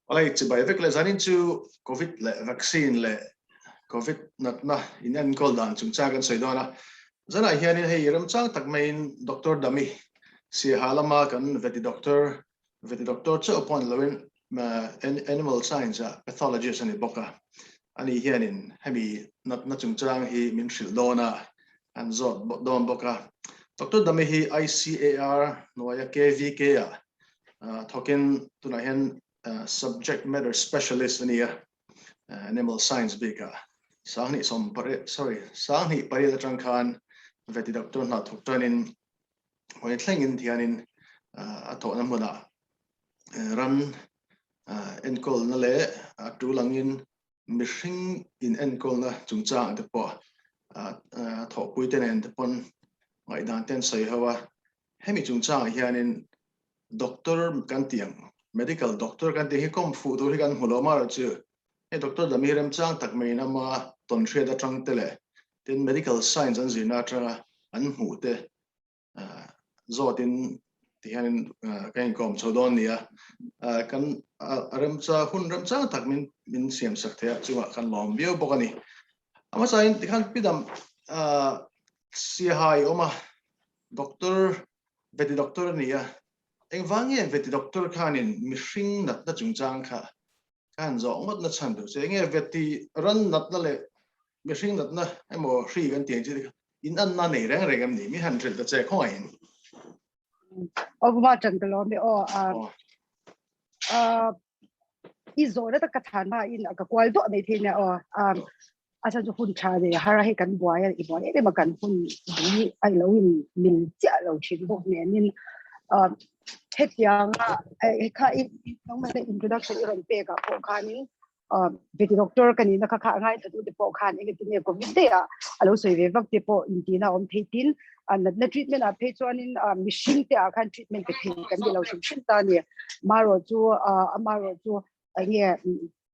Alright, chỉ bài viết là Zanin chu COVID là vaccine là COVID natna in anh call dan chúng ta cần soi đó na. Zana hiện nay remchang tak main Dr.Lalzaidami si halama kan Vety doctor cho upon lawin animal science pathologist ani boka ani hianin hemi natna chungchang hi min shil dona an zot don boka Dr.Lalzaidami hi ICAR noya KVK thokin tuna hian subject matter specialist in here, animal science bika. Sangni pare la trangkhan Vety doctor na thuktanin hoi thlengin thianin athona muna ran enkol na le tu langin mishing in enkol na chungcha depo tho puiten en depon ngai dan ten sai hawa hemi chungcha hianin doctor kan tiang medical doctor kan te hi kom fu tu hi kan huloma chu e doctor Lalzaidami remchang tak mai na ma ton thre da tang tele tin medical science an zina tra an hu te zotin tihanin kan kom chodon nia kan remchang tak min siam sak the chu kan lom bio bokani ama sain tikhan pidam si hai oma doctor Vety doctor nia anh vang nghe Vety doctor khanin mishing natna chungchang kha kan zo ngot na chan do che nge Vety ran natna le mishing natna emo hri kan tiang chi in an na nei rang regam ni mi han thil ta che khoin ma chan lo me izora ta kathan ma in ka kwal do nei thina asa ju hun cha de hara he kan boya I bo ne ma kan hun ni ai lo in min cha lo chin bo ne nin hết yang kha nong ma introduction iron pe ka po khanin Vety doctor kanin na kha ngai thadu de po khan e ti ne covid de alo soi ve vak te po intina om theitin an na treatment a phe chuanin machine te a khan treatment te kan de lo shin ta ne maro chu nge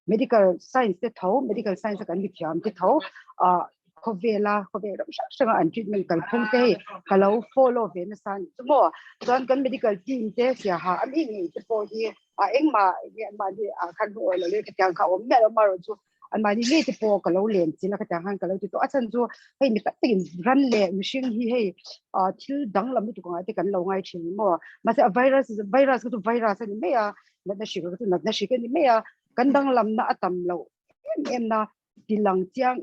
medical science te tho medical science kan bi thiam te tho Kovela shanga an treatment kal phung te kalo follow ve na san mo don kan medical team te sia ha am ngi te po hi eng ma di khan ro le ke tyang kha om me ma ro chu an ma ni le te po kalo len chi la ka tyang han kalo ti to achan chu hei mi ta tin ran le machine hi hei thil dang lam tu ko ngai te kan lo ngai thin mo ma se virus ku virus ni me ya na shi ni me ya kan dang lam na atam lo em na dilang chiang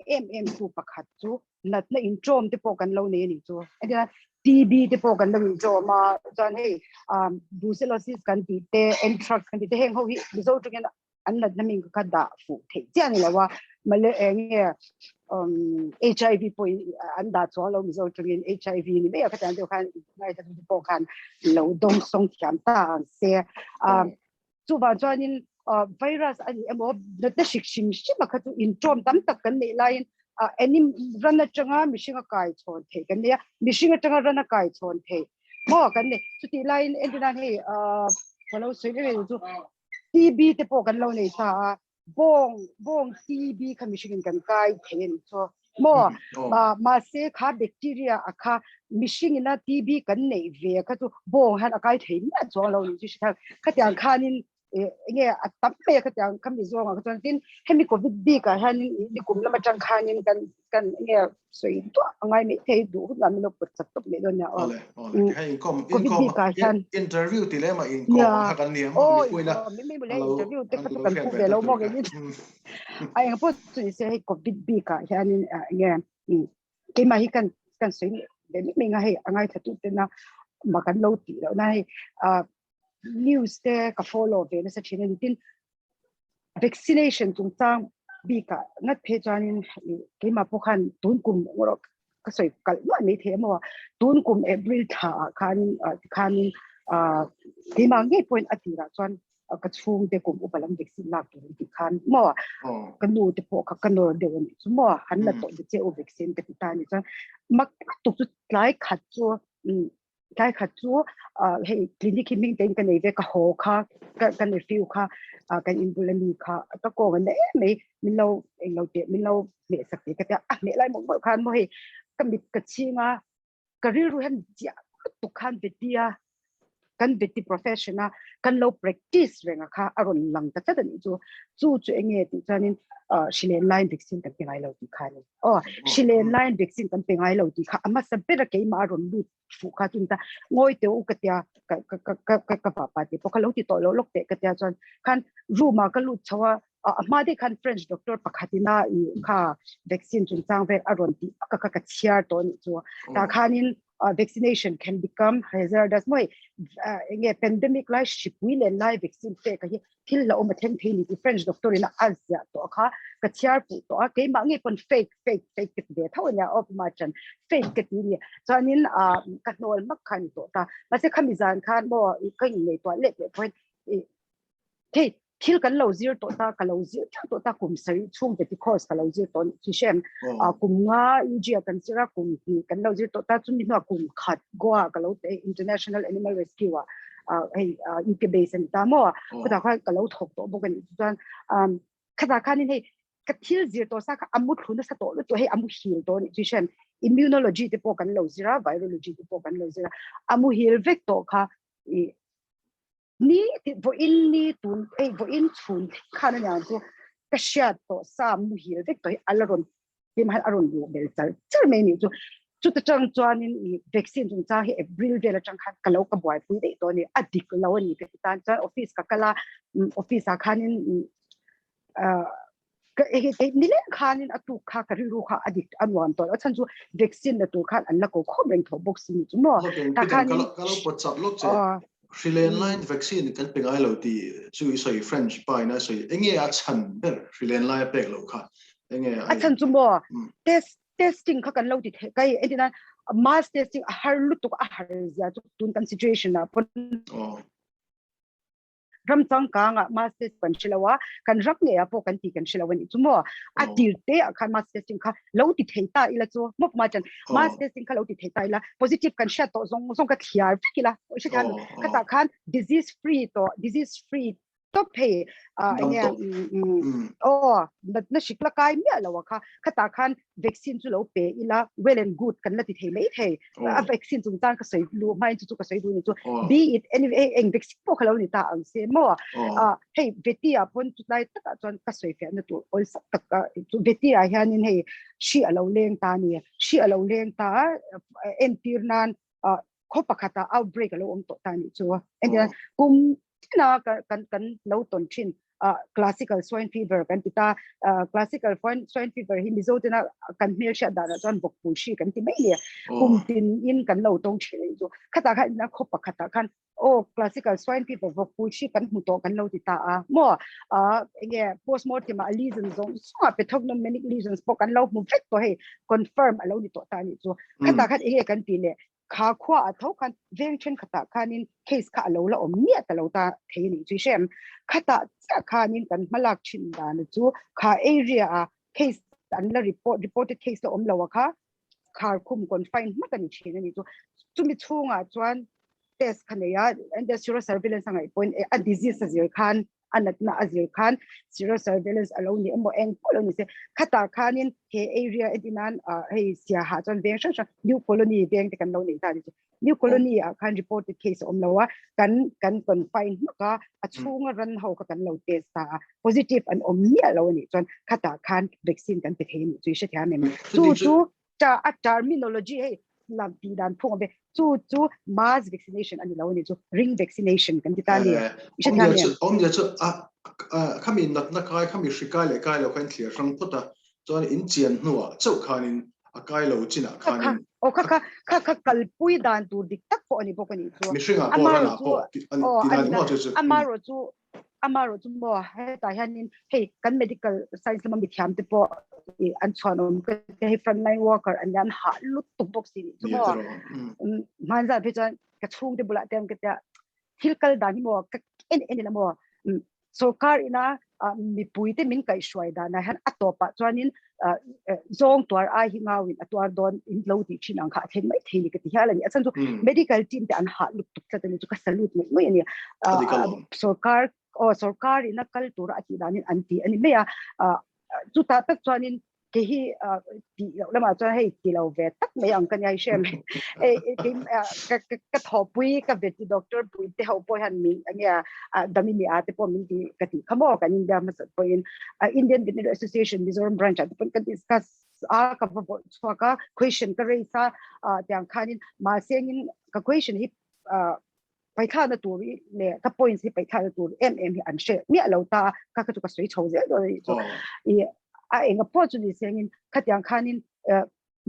tu pakhat chu natna in trom te po kan lo ne ni chu adina TB te po kan lo ni chu ma chan hei brucellosis kan ti te anthrax kan ti te heng ho hi bizo tu kan an natna ming ka da fu the chian ni lawa male nge HIV po an da chu lo bizo tu kan HIV ni me ka tan te khan ngai ta po khan lo dong song thiam ta se chu ba chuanin virus ani emo natna shikshim shima khatu in trom tam tak kan nei line any rana changa mishinga kai chon the kan ne mishinga changa rana kai chon the mo kan ne chuti line endina he follow sele chu TB te po kan lo nei sa bong TB commission kan kai then so mo ma se kha bacteria akha mishingina TB kan nei ve khatu bong han akai thein na cho lo ni chi kha khanin nge atap pe ka tyang kam mi zo nga ka tin hemi covid bi ka han ni kum la ma chang khanin kan nge soi to angai mi thei du la mi lo put sak top me do na hay kom interview ti le ma in kom ha kan ni mo mi pui na mi le interview te ka kan ku ve lo mo ge ni ai nga po tu se hei covid bi ka han nge ke ma hi kan soi de mi nga hei angai thatu te na ma kan lo ti lo na hei news te ka follow ve na sa chinen tin vaccination tung tang bi ka ngat phe chanin ke ma po khan tun kum ngoro ka soi kal ma me the mo tun kum april tha khan ke ma nge point atira chuan ka chung te kum upalam vaccine lak ti khan mo kan nu te po ka kan no de ni chu mo han na to de che o vaccine te ta ni chuan mak tu lai khat chu kai kha chu hei clinic himing ten kan ei ve ka ho kha kan ei fiu kha kan imbulani kha ta ko gan me min lo te min lo le sak te ka me lai mo khan mo hei ka mit ka chinga ka ri ru hem ja tu khan be tia kan vety professional kan lo practice renga kha aron lang ta ta ni chu enge ti chanin shilen line vaccine kan pengai lo ti khani shilen line vaccine kan pengai lo ti kha ama sabera ke ma ron lu fu kha chunta ngoi te u katia ka pa ti po khalo ti to lo lok te katia chan khan ruma ka lu chawa ma de khan French doctor pakhatina I kha vaccine chungchang ve aron ti ka chiar to ni chu ta khanin vaccination can become hazardous moi enge pandemic lai shipui le lai vaccine te ka hi thil la om theng thei ni French doctor in Asia to kha ka chiar pu to ke ma nge pon fake ke de thawnya of ma chan fake ke ni chanin ka nol mak khan to ta ma se khamizan khan bo ka nei to le point hey thil kan lo zir to ta ka lo zir to ta kum sari chung de because ka lo zir to chi shem kum nga UG kan sira kum ki kan lo zir to ta chumi no kum khat goa ka lo te international animal rescue hey incubation ta mo ko ta ka lo thok to bo kan chuan khata khan ni hey ka thil zir to sa ka amut khuna sa to to hey amu hil to ni chi shem immunology te po kan lo zira virology te po kan lo zira amu hil vek to kha ni vo in ni tun vo in chun khana nya to ka sha to sa mu hil vek to alaron tim han aron lu bel char me ni chu ta chang chuan in vaccine chung cha hi April vela chang khan kalo ka boy pui de to ni adik lo ni ke tan cha office ka kala office a khanin ni le khanin atu kha ka ru kha adik anwan to chan chu vaccine na tu khan an la ko khomreng tho box ni chu mo ta khanin kalo pot chap lok che Chilean line vaccine kan pengai lo ti chu soi French pai na soi enge a chan ber Chilean line pek lo kha enge a chan chu mo testing kha kan lo ti kai edina mass testing a har lutuk a har ya tun kan situation na pon remchang nga mass test kan chilawa kan rak ne apo kan ti kan chilawa ni chu mo a tirte a khan mass testing kha lo ti theita ila chu mok ma chan mass testing kha lo ti theita ila positive kan sha to zong ka thiar kila shi kan kata khan disease free to pay na shikla kai mi ala kha kata khan vaccine chu lo pe ila well and good kan la ti thei mai thei a vaccine chung tan ka sei lu mai chu ka sei du ni chu be it anyway eng vaccine po khalo ni ta ang se mo hey vety a pon chu lai ta chon ka sei fe na tu ol sak ka chu vety a hianin hey shi alo leng ta ni shi alo leng ta entirnan khopakhata outbreak alo om to ta ni chu and kum na kan lo ton chin classical swine fever kan tita classical swine fever hi mizotina kan mel sha da chon bok pu shi kan ti mai le kum tin in kan lo tong chi chu khata kha na khopa khata khan classical swine fever bok pu shi kan mu to kan lo ti ta mo enge postmortem lesions zong so pathognomonic lesions po kan lo mu vet to he confirm alo ni to ta ni chu khata kha enge kan ti le kha khwa a tho kan veng chen khata khanin case kha alo la om mia ta lo ta thei ni chi shem khata cha khanin kan malak chin da na chu kha area case an la reported case la om lawa kha khar khum confine ma kan chin ni chu chumi chunga chuan test khania and the zero surveillance angai point a disease azir khan natna azir khan zero surveillance alone ni mo eng colony se khata khanin he area edinan he sia ha chon veng sha new colony veng te kan lo ni ta ni new colony khan reported case om lawa kan confine ka achunga ran ho ka kan lo test ta positive and om ni lo ni chon khata khan vaccine kan te the ni chu sha thya me chu cha a terminology he lam ti dan phong be chu mass vaccination ani lo ni chu ring vaccination kan ti ta ni sha thya me om ya chu khami natna kai khami shikai le kai lo khan clear sang pota chon in chian nuwa chau khanin akai lo china khanin kha kalpui dan tur dik tak po ani bokani chu amaro chu mo he ta hanin hey kan medical science ma mi thiam te po an chonom ke he frontline worker an yan ha lut tu box ni chu mo manza phe chan ka chung de bula tem ke ta hilkal dani mo en la mo sarkar ina mipui te min kai shwai da na han atopa chuanin zong twar a hingawin atwar don in lo ti chinang kha theng mai thei ni ka ti halani achan chu medical team te an ha luk tuk chatani chu ka salute mai ani sarkar ina kal tur ati danin anti ani meya chu ta tak chuanin cái hi thì là mà cho hay thì lâu về tất mấy ông cái này xem cái thọ bùi cái về doctor bùi thì hậu bùi hành mình anh đam mi thì bùi mình thì cái thì không có cái gì mà sẽ bùi Indian Veterinary Association Zoram branch thì bùi cái discuss cái bộ số cái question cái raisa tiếng Khanin mà xem cái question hiไปท่าในตัวเนี่ยถ้า points ที่ไปท่าในตัว MM ที่อันเชื่อเนี่ยเราตาก็คือก็สวยโฉบเลยเองก็พอจะได้เสียงขัดอย่างคันนี้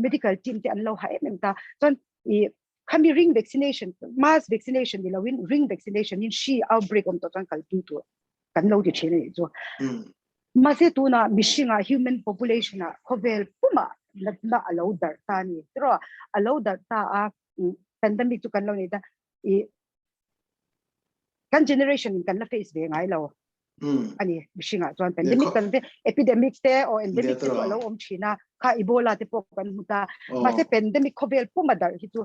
medical team ที่อันเราหายเหมือนตาจนคันมี ring vaccination mass vaccination ที่เราวิน ring vaccination นี่ชี outbreak ของตัวจนกันตัวกันเราจะเชื่อเลยจ้ะมาเสียตัวน่ะมิชิงhuman population น่ะเขาเวลปุ่มน่ะเราดัดตานี่แต่ว่าเราดัดตาpandemic จุกันเราเนี่ยกัน generation กันละ face เวงไงเราอันนี้ไม่ใช่จวนเป็น pandemic กันเป็น epidemic เตอ or endemic เตอเราอมชีนะค่า Ebola ที่พวกกันมุตามาเสีย pandemic เขาเวลปุ่มมาได้ที่ตัว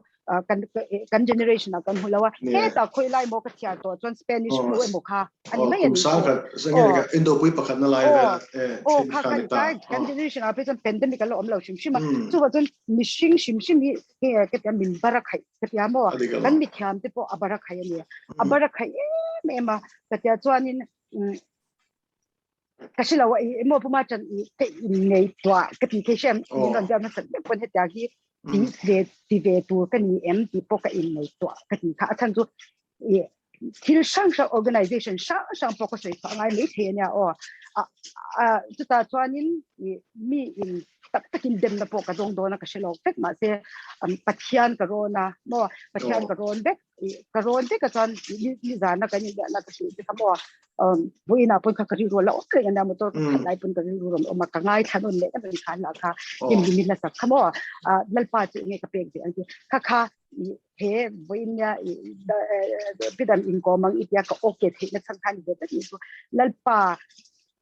กัน generation กันหัวเราว่าเฮ้แต่คุยไล่โมกเทียตัวจน Spanish flu โมค่ะอันนี้ไม่อย่างนี้สร้างกันสังเกตกันอินโดปุยประคันอะไรค่ะกัน generation เป็น pandemic กันเราอมเราชิมมาจู่ว่าจนมิชิงชิมนี่ก็จะมีบารักไข่ก็จะมั่วกันมีแถมที่พวกบารักไข่เนี่ยบารักไข่ไม่มาก็จะจวนนี่ก็ใช่เราว่าไอ้โมพูมาจันที่ในตัวก็ที่เขาเชื่อมีเรื่องจะมาสั่งคนเหตุการณ์ที่เวตัวกันนี่ที่พวกกันในตัวก็ที่ข้าท่านจู่ที่ช่าง organization ช่างพวกก็ใช้ฟังไงไม่เทียนเนี่ยจุดตาจวนนี้มีตักกินเดิมนะพวกกระดงโดนก็ใช่เราเฟกมาเสียปัจจัยกระโรนะมั่วปัจจัยกระโรนเด็กกระโรนเด็กก็จวนนิจานะกันนี่นะก็คือที่เขาบอกบุญน่ะปุ่นเขากระดิ่งรัวแล้วก็ยังนำมาตัวขันไล่ปุ่นกระดิ่งรัวออกมากระง่ายถนนเล็กก็เป็นขันราคายิ่งมีนะสักเขาบอกนั่นป้าจะยังไงก็เป็นสิ่งที่ข้าเฮ้บุญเนี่ยพี่ดำอินโกมังอีกอย่างก็โอเคที่นั่นสำคัญเด็ดที่สุดนั่นป้า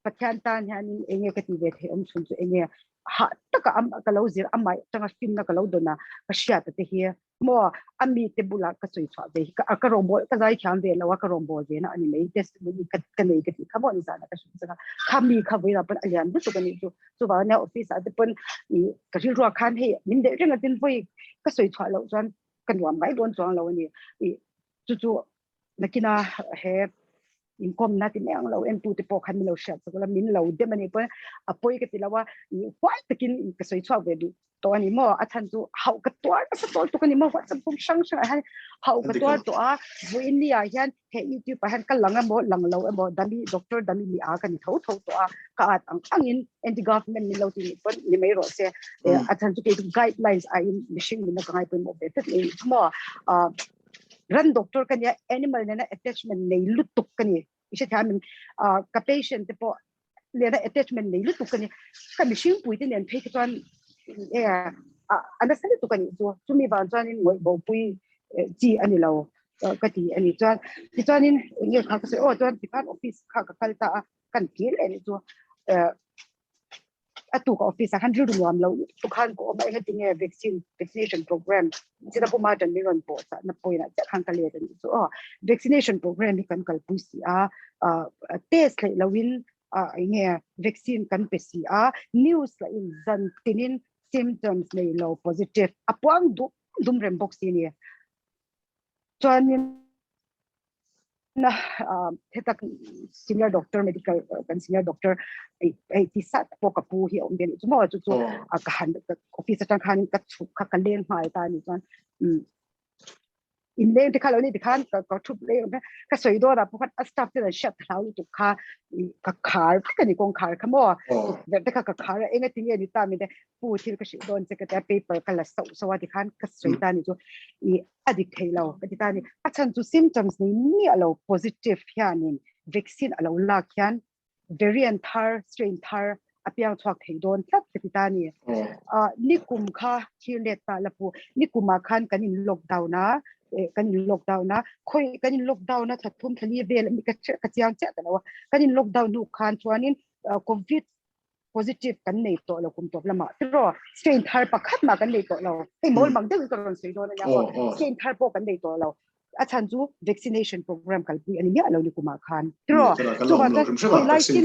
ปัจจัยต่างๆนี่เองก็ที่เวทีชุนเองถ้าก็เราเจอไม่จังฟินนะก็เราโดนนะก็เสียแต่ที่มั่วมีเตบุลก็สวยชอบเลยก็รอมบ่ก็ใจแข็งเวลแล้วก็รอมบ่เจนะอันนี้ไม่เทสมันกันเลยก็ที่ขบวนนิสานก็สุดสักขามีขบวนเราเป็นอะไรอันนี้สุดกันนี่สุดว่าเนี่ยออฟฟิศอาจจะเป็นก็ที่รัวคันให้มินเด็กเรื่องนั้นไปก็สวยชอบเราจนกันว่าไม่โดนจวงเราเนี่ยจู่ๆนักกินเฮinkawmna tin ang lo en tu te po khan lo shat so la min lo de mani po apoi ke tilawa kwai takin ka soi chwa ve du to ani mo athan tu hau ka twar ka to tu kan mo what some shang han hau ka twar to a bu india hian he youtube pa han ka langa mo lang lo mo dami doctor dami mi a kan tho to a ka at ang angin anti government ni lo ti ni pon ni mai ro se athan tu ke guidelines a in machine ni na ka ngai po mo be tet ni mo ran doctor kan ya animal na attachment nei lutuk kan ni isa thamin ka patient te po le na attachment nei lutuk kan ni ka machine pui te nen phei kan understand tu kan ni so chumi ban chan ni ngoi bo pui ji ani lo ka ti ani chan ti chan ni nge kha ka se chan ti kan office kha ka kalta kan kil ani so atu ka office 100 ruam lo tu khan ko ba ha tinge vaccination program sida po ma tan ni ron po sa na point na khan ka le tan so vaccination program ni kan kal pu si test le lawin nge vaccine kan pe si news la in zan tinin symptoms nei lo positive apang dum rem box ni chuan na hetak senior doctor medical kan senior doctor ai ti sat po ka pu hi om den mo chu ka han office tan khan ka chu ka leng mai ta ni chuan in leng te khala ni te khan ka thup le ka soi do ra pu khat staff te shat hlau tu kha ka khar ka ni kong khar khamo ve te ka khar enga ting ni ta mi de pu thil ka shi don se ka ta paper ka la so wa ti khan ka soi ta ni chu addict thelo ka ti ta ni achan chu symptoms ni alo positive hianin vaccine alo la kyan variant thar strain thar apiang chhuak thei don tlat ka ti ta ni ni kum kha thile ta la pu ni kuma khan kanin lockdown na kanin lockdown na khoi kanin lockdown na thathum thali vel mi ka chiang cha ta lawa kanin lockdown nu khan chuanin covid positive kan nei to lo kum top lama tro strain thar pakhat ma kan nei to lo ei mol mang de ka ron sei do na ya strain thar po kan nei to lo อาจารย์จู vaccination program กันปุยอันนี้เนี่ยเราดีกว่าคันตรอจูว่าจะคุยไล่ซิม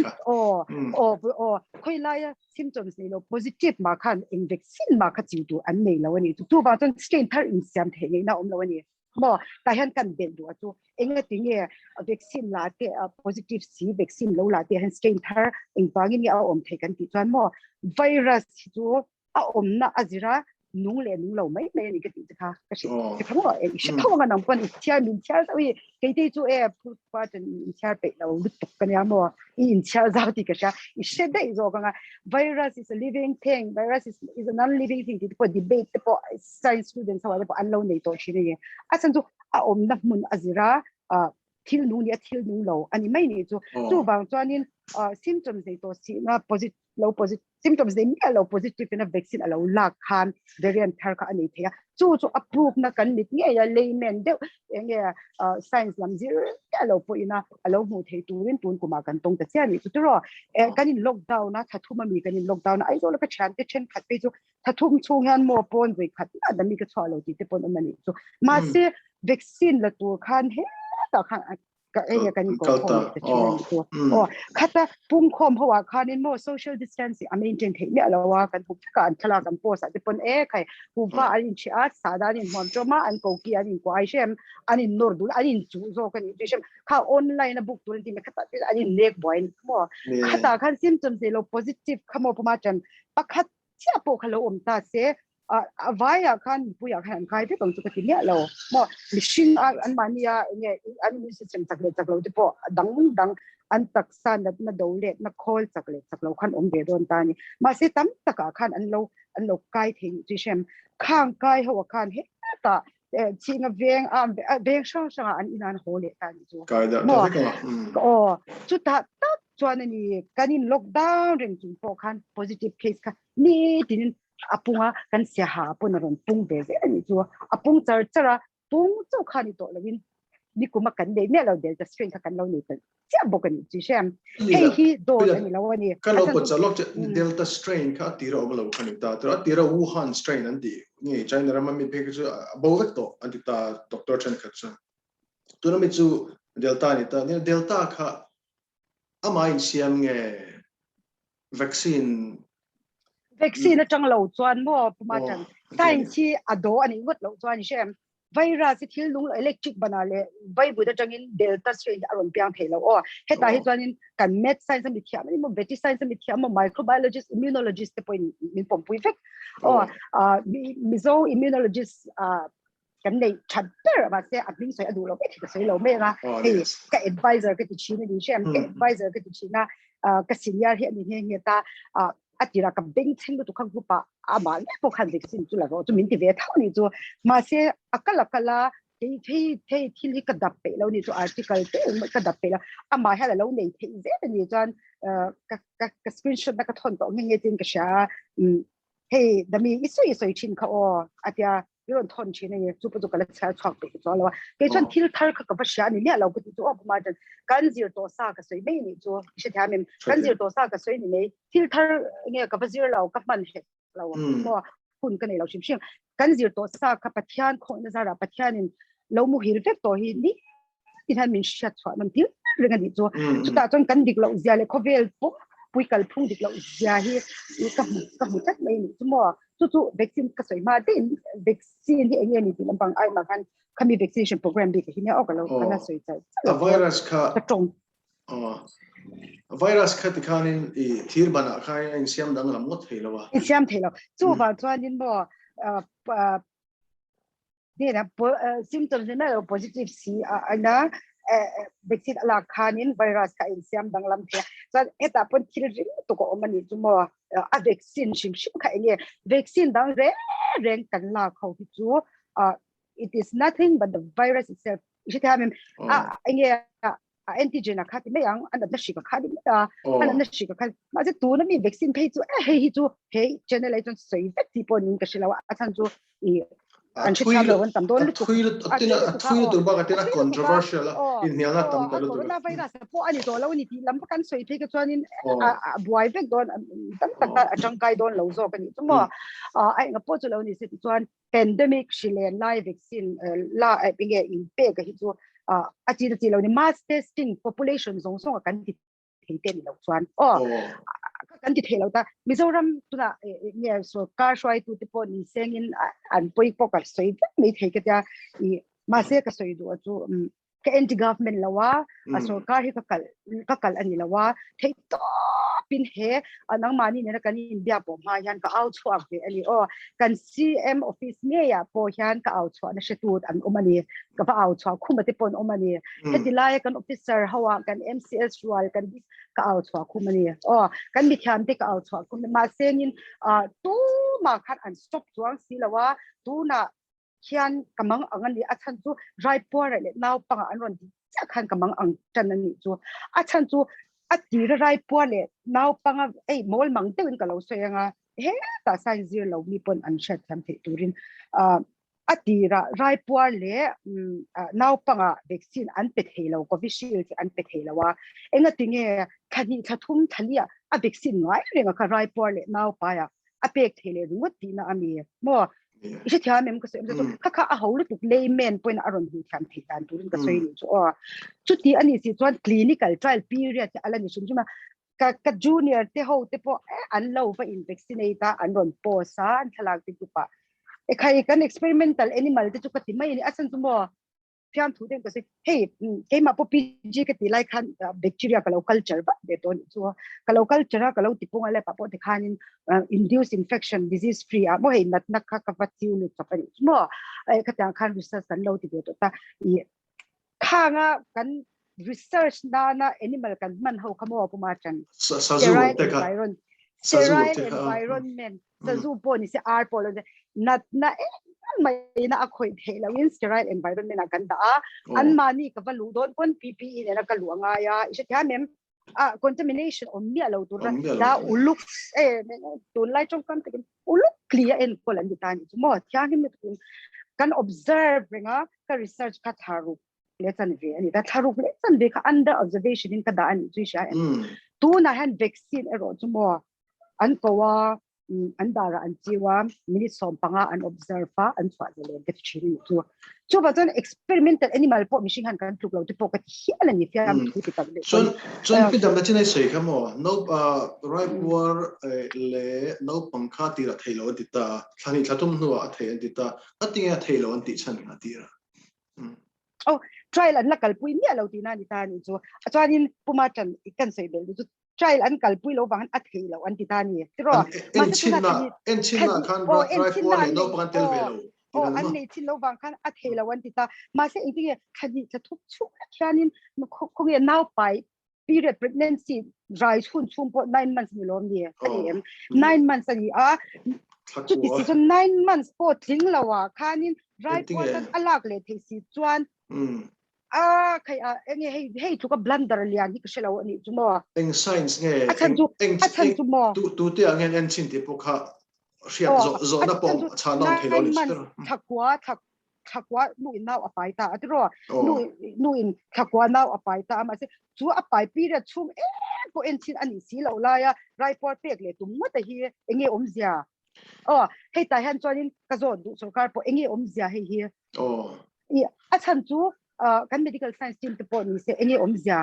คุยไล่ symptoms นี่เรา positive มาคัน in vaccine มาคันจิวตัวอันนี้เราวันนี้จูว่าจะ strain ท่าอินเสียมเทงนะเราวันนี้บ่แต่เห็นกันเด่นดูจูเองก็ถึงเนี่ย vaccine ลาเต positive C vaccine เราลาเตเห็น strain ท่าอินบางอย่างนี้เอาเทกันติดจวนบ่ virus จูน่ะอาจิระนุ่งเล่นุ่งเราไม่นี่ก็ติดค่ะก็ใช่ที่เขาบอกฉันท้องกันน้ำคนเชี่ยวมินเชี่ยวอุ้ยเกี่ยจู่พูดว่าจะมินเชี่ยวไปเราลุกตกกันยังบ่อินเชี่ยวจะติดก็ใช่เช่นได้जोกัน virus is a living thing virus is a non living thing ที่พอ debate ที่พอ science students ว่าที่พออันเราในตัวชิ้นนี้อาจารย์จู่นักมุนอาจิระทิลนุ่งเนี่ยทิลนุ่งเราอันนี้ไม่นี่จู่บางตัวนี้symptoms ในตัวสินะ positive เรา positive symptoms ในนี้เรา positive นะ vaccine เราหลักคัน variant ท่าก็อันนี้เทียจู่approve นะกันนิดเนี่ยอย่า layman เดี๋ยวอย่างเงี้ยscience ลำซีเราพูดนะเราหูเทตูนตูนกูมากันตรงแต่เสียนี่จู่รอกันนี่ lockdown นะถ้าทุ่มมันมีกันนี่ lockdown นะไอ้ตัวเราก็ฉันขัดไปจู่ถ้าทุ่มช่วงนั้นมัวปนไปขัดนะแต่มีก็ชอบเราที่จะปนมันนี่จู่มาเสีย vaccine ละตัวคันเฮ้ต่อคันก็กันนี่ก็พอจะช่วยตัวขัดปุ่มคอมเพราะว่าคันนี่มัว social distancing อันนี้จริงๆเนี่ยเราว่ากันทุกการทลากันโพสจะปนใครผู้ว่าอันนี้เชื่อสาดานี่มันจะมาอันกูกี้อันนี้กูไอเชมอันนี้นอร์ดูอันนี้จู่โจกันนี่เชมข้าออนไลน์นะบุกตัวนี้มันขัดอันนี้เล็กบ่อยมัวขัดคัน symptoms เรา positive ขโมยประมาณจันปักขัดเชื่อพวกเขาอมตาเสวายคันปุยคันใครที่ต้องจุกติเนี่ยเราบ่มิชินอันมานี่เนี่ยอันนี้สิสเต็มจักเราที่พอดังอันตักสันนัดโดเลนักคอลจักเราคันอมเดโดนตานี่มาสิตั้มตะกะคันอันเราไกลทิ้งจิเชมข้างไกลหัวคันเฮตาชิงเวียงเวียงช่างอันอินันโหเลตานี่จูบ่จุดตัดจวนนี่กันนี่ล็อกดาวน์เรื่องจุดพอคัน positive case ค่ะนี่ดินapunga kan sia ha punaron pung be ani chu apung chara pung chu khani to lawin ni kuma kan de me lo delta strain kan lo ni kan sia bokan chi shem hi do ni lo ni kan lo po chalok delta strain ka tira lo kan ta tira wuhan strain an di ni china rama mi pe chu bovek to an ta doctor chen kha chu tu no mi chu delta ni ta ni delta kha ama in siam nge vaccine วัคซีนจังเราจวนมั่วประมาณนั้นไซน์ที่อโดอันนี้วัดเราจวนใช่ไหมไวรัสที่ลุงอิเล็กทริกบานาเลไวบุตรจังอินเดลต้าสเตรนอารมณ์เปลี่ยนเทเราเฮตาฮิจวนอินกันเมดไซน์สมิธยามันเวทีไซน์สมิธยามันไมโครไบโอโลจิสต์อิมมูโนโลจิสต์ที่เป็นมีปุ่มปุยเฟกมิโซอิมมูโนโลจิสต์กันในชัดเจนว่าเสียอันนี้สวยอดูเราไม่ถึงสวยเราไม่นะเฮ้กับ advisor ก็ติดชี้นี่ใช่ไหมกับ advisor ก็ติดชี้นะกับสินยาเห็นนี่เห็นตาอาทิตย์กับเบงชิงก็ทุกครั้งกูปะอามาเนี่ยพวกคันเด็กสิ่งจุดแล้วก็จะมีที่เวทเท่านี้จูมาเสียอักละที่กระดับไปแล้วนี่จูอาร์ติเคิลที่กระดับไปแล้วอามาให้เราเนี่ยที่เวทนี่จวนกับสกรีนช็อตนักทอนต่อเงี้ยจริงก็ใช่เฮ้ดมีอิสุชินเขาอาทิตย์ยนทอนชินเนี่ยจูปุจุกันแล้วใช้ช็อคไปจูแล้วว่าเกี่ยวกับที่ทาร์กับภาษาเนี่ยเราก็จูประมาณกันจีร์ตัวซากับสวยไม่นี่จูใช่ไหมกันจีร์ตัวซากับสวยนี่ที่ทาร์เนี่ยกับภาษาเรากับมันเห็นเราว่าคุณกันเนี่ยเราชิมกันจีร์ตัวซากับปัจจัยคนจะรับปัจจัยนี่เราโมหิรเฟกตัวหินนี่ที่ทำมินชัดชัวมันที่เรื่องนี้จูตาจนกันดิกเราจะเลยเขาเวลปุ๊บปุยกัลพุ่งดิกเราจะฮีกับมุดจัดไม่นี่จูมั่วจู่วัคซีนก็สวยมากที่วัคซีนที่เองนี่ที่ลำบากไอ้มากันเขามี vaccination program ดีที่เนี่ยออกแล้วก็น่าสนใจไวรัสค่ะไวรัสค่ะที่เขาเนี่ยที่บ้านเขาอินเสียมดังลำงดเทแล้ววะอินเสียมเทแล้วจู่ว่าจวนนี่บ่เนี่ยนะsymptoms เนี่ยเรา positive สิอันนั้นวัคซีนหลักฐานไวรัสค่ะอินเสียมดังลำเทียส่วนแต่ปนที่เรื่องตัวก็มันนี่จู่ว่าวัคซีนชิมค่ะเนี่ยวัคซีนดังเร่งกันหลักเขาที่จู่it is nothing but the virus itself ใช่ไหมเนี่ยantigen นะคะที่ไม่ยังอันนั้นสิก็ค่ะที่อันนั้นสิก็ค่ะมาจะตัวนั้นมีวัคซีนให้จู่เฮ้ยจู่เฮ้ย generation สวยแบบที่ปนนี่ก็ใช่แล้วอาจารย์จู่ kan chi tham lo tam don lu tu thui tu ba ka tina controversial in hial na tam ta lu corona virus po ani to lo ni ti lam kan soi the ka chuan in buai vek don tam tak ta atangkai don lo zo kan ni chumo ai nga po chu lo ni se chuan pandemic shilen live vaccine la pinge in pe ka hi chu chi lo ni mass testing population zong song kan ti thei lo chuan kan ti thei lo ta Mizoram tuna nge so car shwai tu te po ni sengin an poi po ka soi mi thei ka ta I ma se ka soi du chu ka anti government lawa so car hi ka kal ani lawa thei to pin he anang mani ne kan India po ma yan ka out chuak ve ani kan CM office nge ya po yan ka out chuak na shetut an omani ka pa out chuak khuma te pon omani hetilai kan officer hawa kan MCS rual kan ka out chuak khumani kan mi thiam te ka out chuak khum ma sengin tu ma khat an stop chuang si lawa tu na khian kamang angani achan chu rai por le naw panga an ron cha khan kamang ang tan ani chu achan chu ati rai por le naw panga mol mang te in ka lo soyanga he ta sai zir lo mi pon an shat tham the turin atira rai por le naw panga vaccine an pe thelo Covishield an pe thelawa enga tinge khani thathum thalia a vaccine ngai renga ka rai por le naw pa ya a pek thele rungot tina ami mo ise thia mem ka se kha a hole tu layman point aron hu tham thi tan turin ka soi ni chu ti ani si chuan clinical trial period ala ni sumjuma ka junior te ho te po an lo va in vaccinate an ron po sa an thalak ti tu pa khai kan experimental animal te chu ka ti mai ni asan tu mo fiam thu den ka se hey ke ma po pg ka ti lai khan bacteria ka local culture ba de ton chu ka local culture ka lo ti pung ale pa po te khanin induce infection disease free mo hey natna ka ka vatiu ni ka pani mo ka ta khan research kan lo ti de to ta khanga kan research na animal kan man ho khamo pu ma chan sterile environment sa zu po ni se ar po natna mai na akhoi thela win sterile environment akan da an mani ka valu don kon PPE ne na ka luanga ya ise thya mem contamination on mi alo tur da uluk tun lai chong kam tekin uluk clear en kolan ditani mo thya ni mit kan observe ringa ka research ka tharu lesson ve ani da tharu lesson ve ka under observation in ka da ani chu sha tu na han vaccine ero chumo an kowa an dara an chiwa minute som panga an observe pa an chwa le ke chiri chu ba ton experimental animal po mishing han kan tuk lo te po ka hiala ni fiam thu ti tak le son pidam na chinai sei khamo no right war le no pangkha ti ra thailo dita thani thatum nu a thei dita atinga thailo an ti chan na tira trial an lakal pui mi lo ti na ni ta ni chu chuanin puma tan ikan sei bel chu trial an kalpui lo wang a thei lo an ti ta ni tiro ma chinna khan right war le no pan tel velo an nei chin lo wang khan a thei lo an ti ta ma se inti khani cha thuk chu khianin khong ye now pai period pregnancy dry chum po 9 months ni lom ni ani 9 months ani chu ti si 9 months po thing lawa khanin dry po tan alak le thei si chuan khai enge hey chu ka blunder lian hi ka shelo ani chumo eng science nge achan chu mo tu te angen en chin te pokha hriat zo na pom chana thelo ni thakwa nu in now apai ta atro nu in thakwa now apai ta ma se chu apai pi ra chum ko en chin ani si lo la ya report pek le tum ma ta hi enge omzia hey ta han chonin ka zo du sarkar po enge omzia he hi achan chu kan medical science team te po ni se enge omzia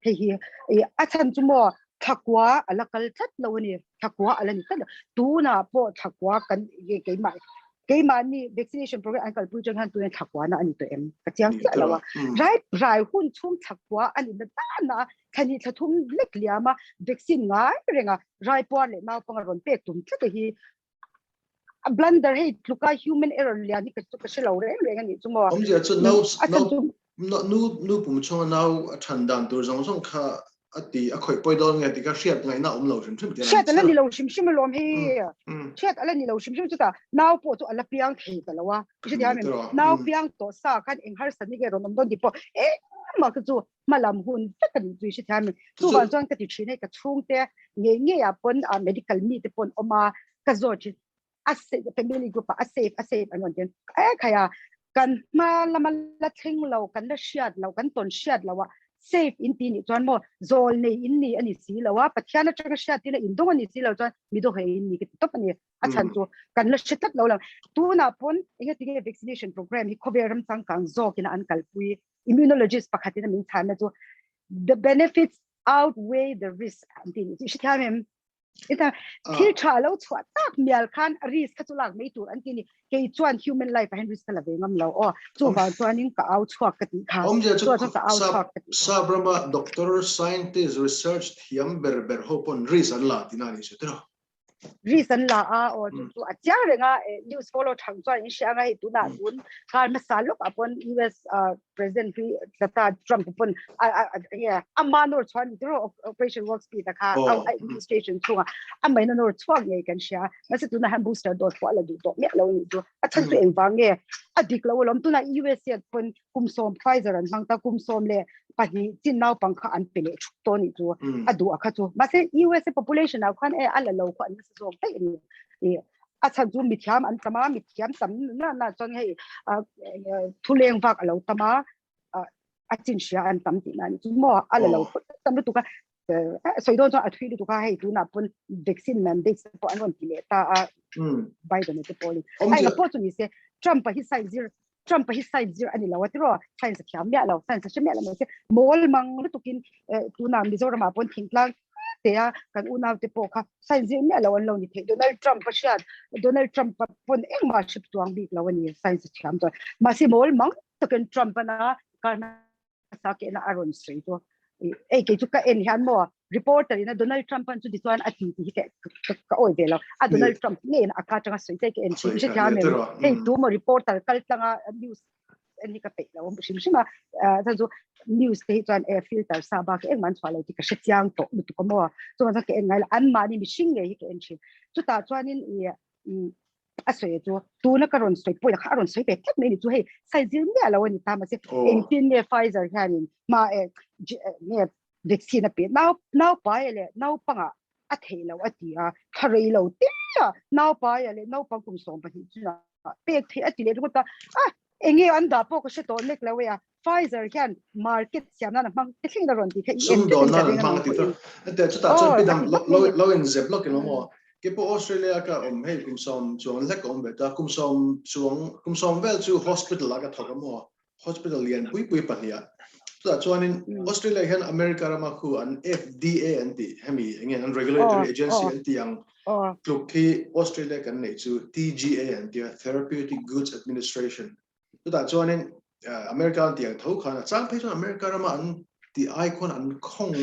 he hi achan chu mo thakwa alakal that lo ni thakwa alani kan tu na po thakwa kan ye ke ma ni vaccination program an kal pu chang han tu thakwa na ani to em ka chiang sia lawa rai hun chum thakwa ani na ta na khani thathum lek liama vaccine ngai renga rai por le na pang ron pek tum tla hi blunder hey luka human error liani ka chu ka shelo re ani chumo omja chu no pum chong now thandan tur jong jong kha ati akhoi poidol nge ti ka hriat ngai na lo shim thim ti hriat ala ni lo shim lom hi hriat ala ni lo shim chu ta now po chu ala piang thei ta lawa chi dia me now piang to sa kan eng har sani ge ron don di po ma ka chu malam hun ta kan chu chi tha me chu ban chong ka ti thine ka chung te nge ya pon medical mi te pon oma ka zo chi safe family group a safe an wan ten khaya kan ma lama la thing lo kan la shiat lo kan ton shiat lo wa safe in ti ni chuan mo zol nei in ni ani si lo wa pathian atanga shiat ti na in dong ani si lo chuan mi do he in ni ki top ani a chan chu kan la shitat lo la tu na pon inga ti vaccination program hi khober ram sang kang zo kin an kalpui immunologist pakhatina min than na chu the benefits outweigh the risk anti ni shi thamem ita thil tha lo chhuat tak mial khan risk kha chulak mei tur anti ni ke chuan human life hen risk la ve ngam lo o chu wa chuan in ka out chhuak ka ti kha chu ka out chhuak ka ti sa brahma doctor scientist research thiam ber hopon risk an la tinani se tro reason la a or to a chiang renga news follow thang chuan in sha ngai tu na tun kar ma saluk upon US president Dr. Trump upon yeah amanor chuan dro operation work speed ka administration chunga amai na nor chuak ngai kan sha ma se tu na han booster dose ko ala du to me lo ni tu a chan tu eng wang nge adik lo lom tu na US yat pon kum som Pfizer an hang ta kum som le pa hi chin nau pang kha an pele to ni tu adu akha chu ma se US population a khan ala lo khan so te ni a chan chu mi thiam an tama mi thiam tam na chon hei thuleng wak alo tama a chin sia an tam ti na ni chu mo ala lo tam tu ka soidon cho a thui tu ka hei tu na pun vaccine mandate po an ron ti le ta Biden te poli ai na po tu ni se Trump hi sai zir ani lawatro science khiam ya lo science shemya la se mol mang lu tukin tu na mi Zoram apon thingtlang te a kan unaw te po kha science zir me lo an lo ni the Donald Trump pon eng ma ship tuang bi lo ni science khiam to ma si mol mang tukin Trump na karna sa ke na aron straight to ke chu ka en han mo reporter ina Donald Trump an chu di chuan ati ti ka oi velo a Donald Trump nge na aka changa soi te ke en chi ja me hey tu mo reporter kal tanga news ani ka pe la shim shima ta zo news te chuan air filter sa ba ke en man chwala ti ka shetyang to tu ko mo so ma ke en ngai an ma ni mi shing nge ke en chi chu ta chuan in a soi chu tu na karon soi po la karon soi pe tek me ni chu hey sai zil me ala wani ta ma se en pin ne Pfizer hanin ma ne vaccine pe now pa ele now panga a thelo atia tharei lo tia now pa ele now pang kum som pa hi chu pe the ati le ta enge anda po ko se to nek la ya Pfizer can market siam na mang te thing da ron ti the sum do na mang ti to te chu ta chu pidam lo in zep lo ke lo mo ke po Australia ka hei kum som chuang lek beta kum som vel chu hospital la ka thoka mo hospital lian pui pa nia so chuan in Australia hian America rama khu an FDA anti hemi nge an regulatory agency anti yang kluk ki Australia kan nei chu TGA anti Therapeutic Goods Administration so da chuan in America anti yang tho khana chang pe chuan America rama an ti icon an khong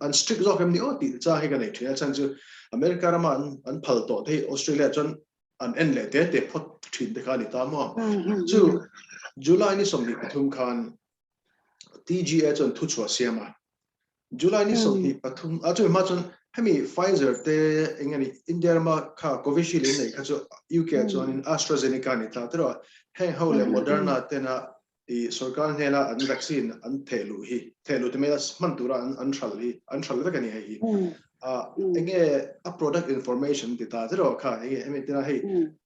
an strict lock em ni o ti cha he kan nei thia chan chu America rama an phal to thei Australia chuan an en le te phot thin te kha ni ta mo chu July ni som ni pathum khan TGA chon thu chwa siama July ni som ni pathum a chu ma chon hemi Pfizer te engani India ma kha Covishield nei kha chu UK chon in AstraZeneca ni ta tro he hole Moderna te na I sarkar hela an vaccine an thelu te mela mantura an thal ve kani hi enge a product information ti ta zero kha enge emi tina hei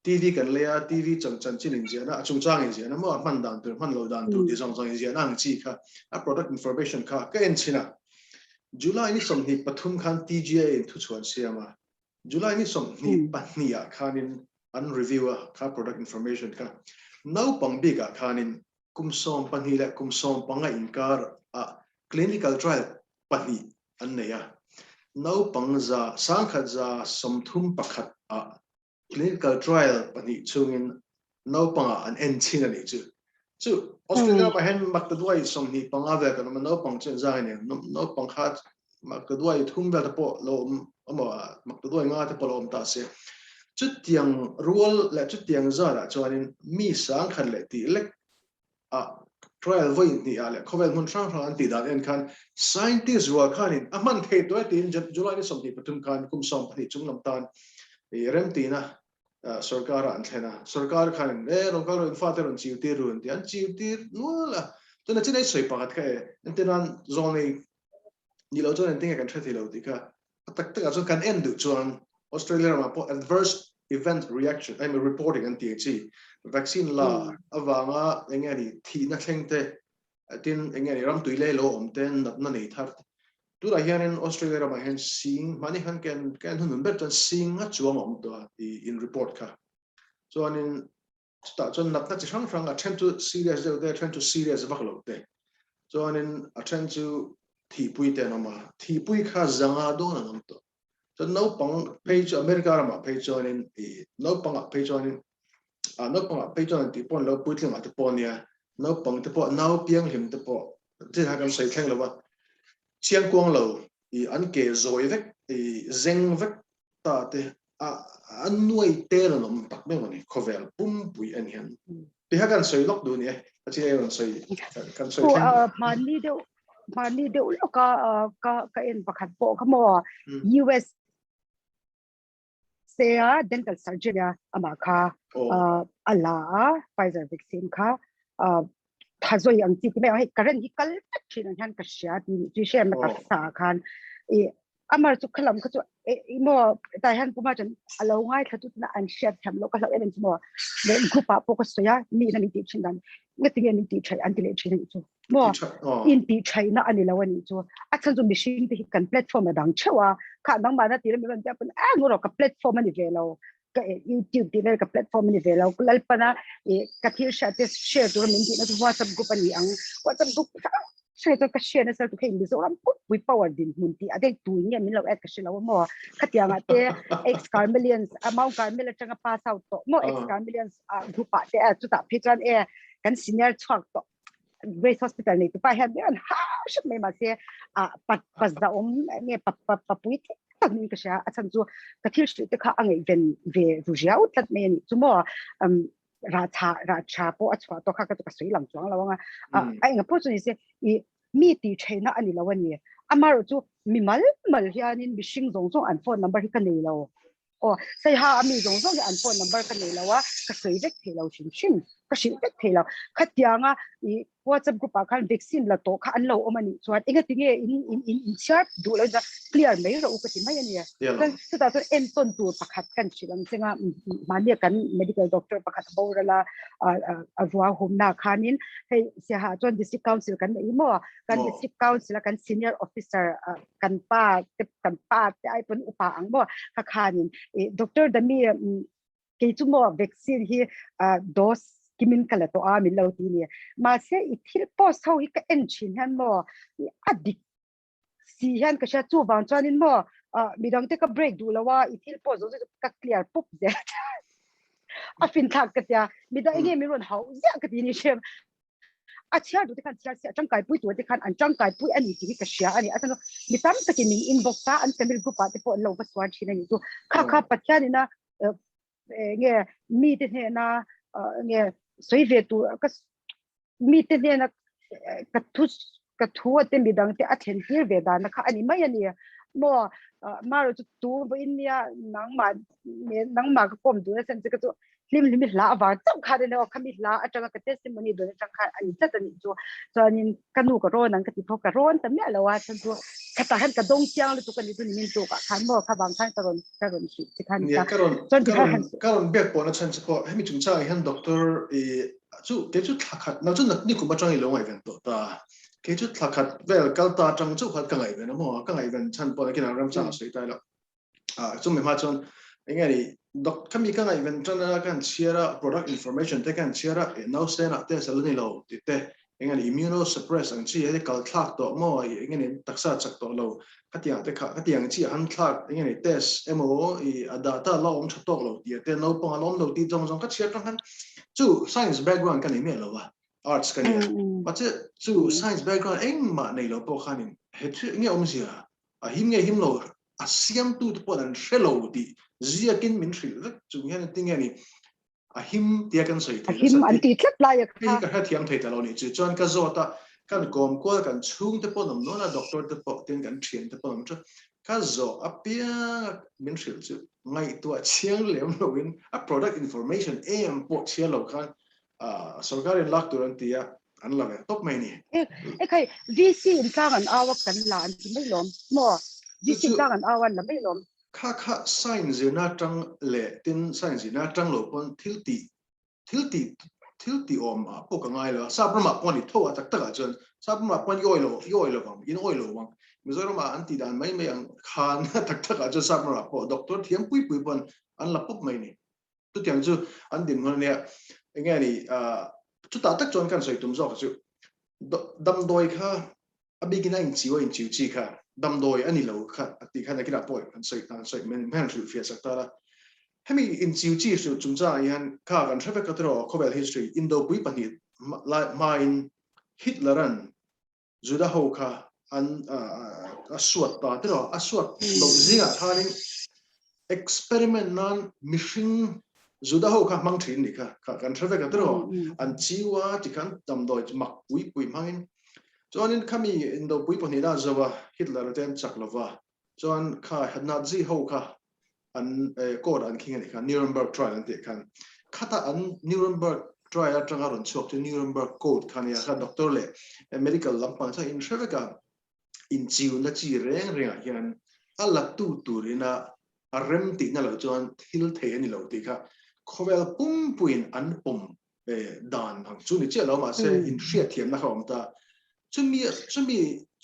TV kan leya TV chan chin in jena chungchang in jena mo man dan tur man lo dan tur ti song in jena ang chi kha a product information kha ka en china July ni som ni pathum khan TGA in thu chuan siama July ni som ni pahnia khanin an reviewer kha product information kha no pang biga khanin kumsom panhila kumsom panga inkar a clinical trial pahi anneya no pangza sangkhaza somthum pakhat a clinical trial pani chungin no panga an enchina ni chu Australia ba hen makdwai somni panga ve kan no pang chen za ne no pang khat makdwai thumba ta po lo ama makdwai nga ta po lo ta se chu tiang rual la chu tiang za la chuanin mi sang khan le ti lek trial voi ni ale khovel mun thang thang ti dan en khan scientists wa khanin aman thei to tin July ni somni pathum khan kum som pani chunglam tan rem ti na sarkar an thena sarkar khan local father on chiu tir run tian chiu tir nuala to na chinai soi pakat kha entenan zone ni lo chon ting kan thei lo ti kha tak tak a kan end du chuan Australia ma po adverse event reaction I'm reporting and THC vaccine la avanga engani thi na thlengte tin engani ram tuile lo omten natna nei thar tu ra hian in Australia ra ma hen sing mani han can hun bet tan sing a chuang om to in report kha so anin start chon natna chi sang frang attend to serious they trying to serious vaklo te so anin attend to thi pui te no ma thi pui kha zanga do na nam to so no pang page America ra ma page on in no pang page on in no pang page on ti pon lo pui tling ma te pon ya no pang te po no piang him te po ti ha kan sai thleng lo wa chiang quang lo an ke zoi vek zeng vek ta te an nuai te lo nom tak me ni khovel pum pui an hian ti ha kan sai lok du ni a chi ai sai kan sai thleng mani de ulo ka en pakhat po ka mo US sea dental surgery ama kha ala Pfizer vaccine kha thazoi ang ti me hai current hi kal thin han ka sha ti shem ka sa khan amar chu khalam kha chu mo tai han puma jan alo ngai thatu na an sha tham lo ka lo en mo le grupa po ko soya mi na mi ti chin dan ngeting ni ti chai anti le chin chu mo in ti chai na ani lawani chu athal ju machine ti kan platform dang chawa kha dang ma na ti me ban ta pan a ngoro ka platform ni ve lo ka YouTube ti le ka platform ni ve lo kulal pana ka thil sha te share to min ti na WhatsApp group ani ang WhatsApp group sai to ka share na sa to kai mi Zoram put we power din mun ti ade tu nge min lo ek ka shila mo khatia nga te x car millions amount car million changa pass out to mo x car millions group pa te chu ta phitran kan senior chak to Grace Hospital ni to pa han an ha shit me ma se pas da nge pa pui tak ni ka sha achan chu ka thil shi te kha angai ven ve rujiao tat me ni chu mo ra cha po achwa to kha ka to sui lam chuang lawanga ai nga po chu ni se mi ti chena ani lawani amaro chu mi mal hianin bishing zong an phone number hi ka nei lo o sai ha ami zong an phone number ka nei lawa ka sui vek thelo shin ka shin vek thelo khatianga WhatsApp group kan vaccine la to kha an lo omani chuan enga tinge in sharp du lo da clear mai ro ka ti mai ani kan ta to en ton tu pakhat kan chilang chenga mania kan medical doctor pakhat borala avwa humna khanin hei se ha chon district council kan mai mo kan district council kan senior officer kan pa te ai pon upa ang mo kha khanin doctor dami ke chu mo vaccine hi dose kimin kala to a min lo ti ni ma se I thil post ho hi ka en chin han mo adik si han ka sha chu wang chanin mo mi dang te ka break du lawa I thil post zo ka clear pup ze a fin thak ka tia mi da nge mi ron hau ya ka ti ni shem a chia du te kan chia se changkaipui tu te kan an changkaipui ani ti ka sha ani atano mi tam ta ki min inbox ta an tamil group pa te po lo ba swan chin ani tu kha patya ni na nge mi te ne na nge soi ve tu ka mi te ne na ka thu te mi dang te a then tir ve da na kha ani mai ani mo maro tu bo india nang ma ka kom du na sen ka tu lim la wa chang kha de no khami la atanga ka testimony do chang kha ani ta ni chu chanin kanu ka ro nang ka ti pho ka ron ta me la wa chan tu kata han ka dong chiang lu tu kan ni tu min tu ka khan mo kha bang khan ka ron shi ti khan ta karon bek po na chan po hemi chung cha han doctor chu ke chu thakhat na chu ni ku ba chang I lo ngai ven to ta ke chu thakhat vel kal ta chang chu khat ka ngai ven mo ka ngai ven chan po na ki na ram cha sei tai la chu me ma chon engari doc kami ka ngai ven chan na kan share product information te kan share no stand up te sal ni lo ti te engani immunosuppress ang chi he kal thak to mo engani taksa chak to lo khatiang te kha khatiang chi han thak engani test mo data lo om chatok lo ti te no pang lom lo ti jong jong ka share tang kan chu science background kan ni me lo wa arts kan ni but chu science background eng ma nei lo po khanin he chu nge om sia him lo asiam tu po dan shelo di zia kin min thil chu hian tingani him tia kan soi the him anti tlat la ya ka thiam thei ta lo ni chu chuan ka zota kan kom ko kan chung te po nom no na doctor te po ten kan thien te po nom chu ka zo apia min thil chu ngai tu chiang lem lo in a product information am po chia lo khan sarkar in lak turan tia an la top mai ni kai VC in tang an awa kan la an mai lom mo VC tang an awan la mai lom kha sign zina trăng lệ tin sign zina trăng lộ con thil ti om a po ka ngai lo sa pra ma pon ni tho tak tak a chon sa pra ma pon yoi lo bang in oi lo bang Zoram anti dan mai mai ang khan tak tak a chon sa pra ma po doctor thiam pui pon an la pop mai ni tu tiang chu an din ngon ne nge ni chu ta tak chon kan soi tum zo chu dam doi kha abi kina in chiu chi kha dam doi ani lo kha ati kha na kina poi kan soi men chu fia sak ta la hemi in chiu chi su chung cha yan kha kan threpe ka tro khovel history indo pui panit main hitleran juda ho kha an aswat ta tro aswat lo zinga thanin experiment nan mishing juda ho kha mang thin ni kha kan threpe ka tro an chiwa ti kan dam doi mak pui mangin chuanin khami indo pui panit da zawa hitler ten chaklova chuan kha nazi ho kha an court an king ani khan Nuremberg trial an te khan khata an Nuremberg trial atanga ron chok to Nuremberg court khan ya kha doctor le medical lampang sa in shreveka in chiu na chi reng hian ala tu turina a rem ti na lo chuan thil thei ani lo ti kha khovel pum puin an pum dan hang chu ni che lo ma se in hriat thiam na khawm ta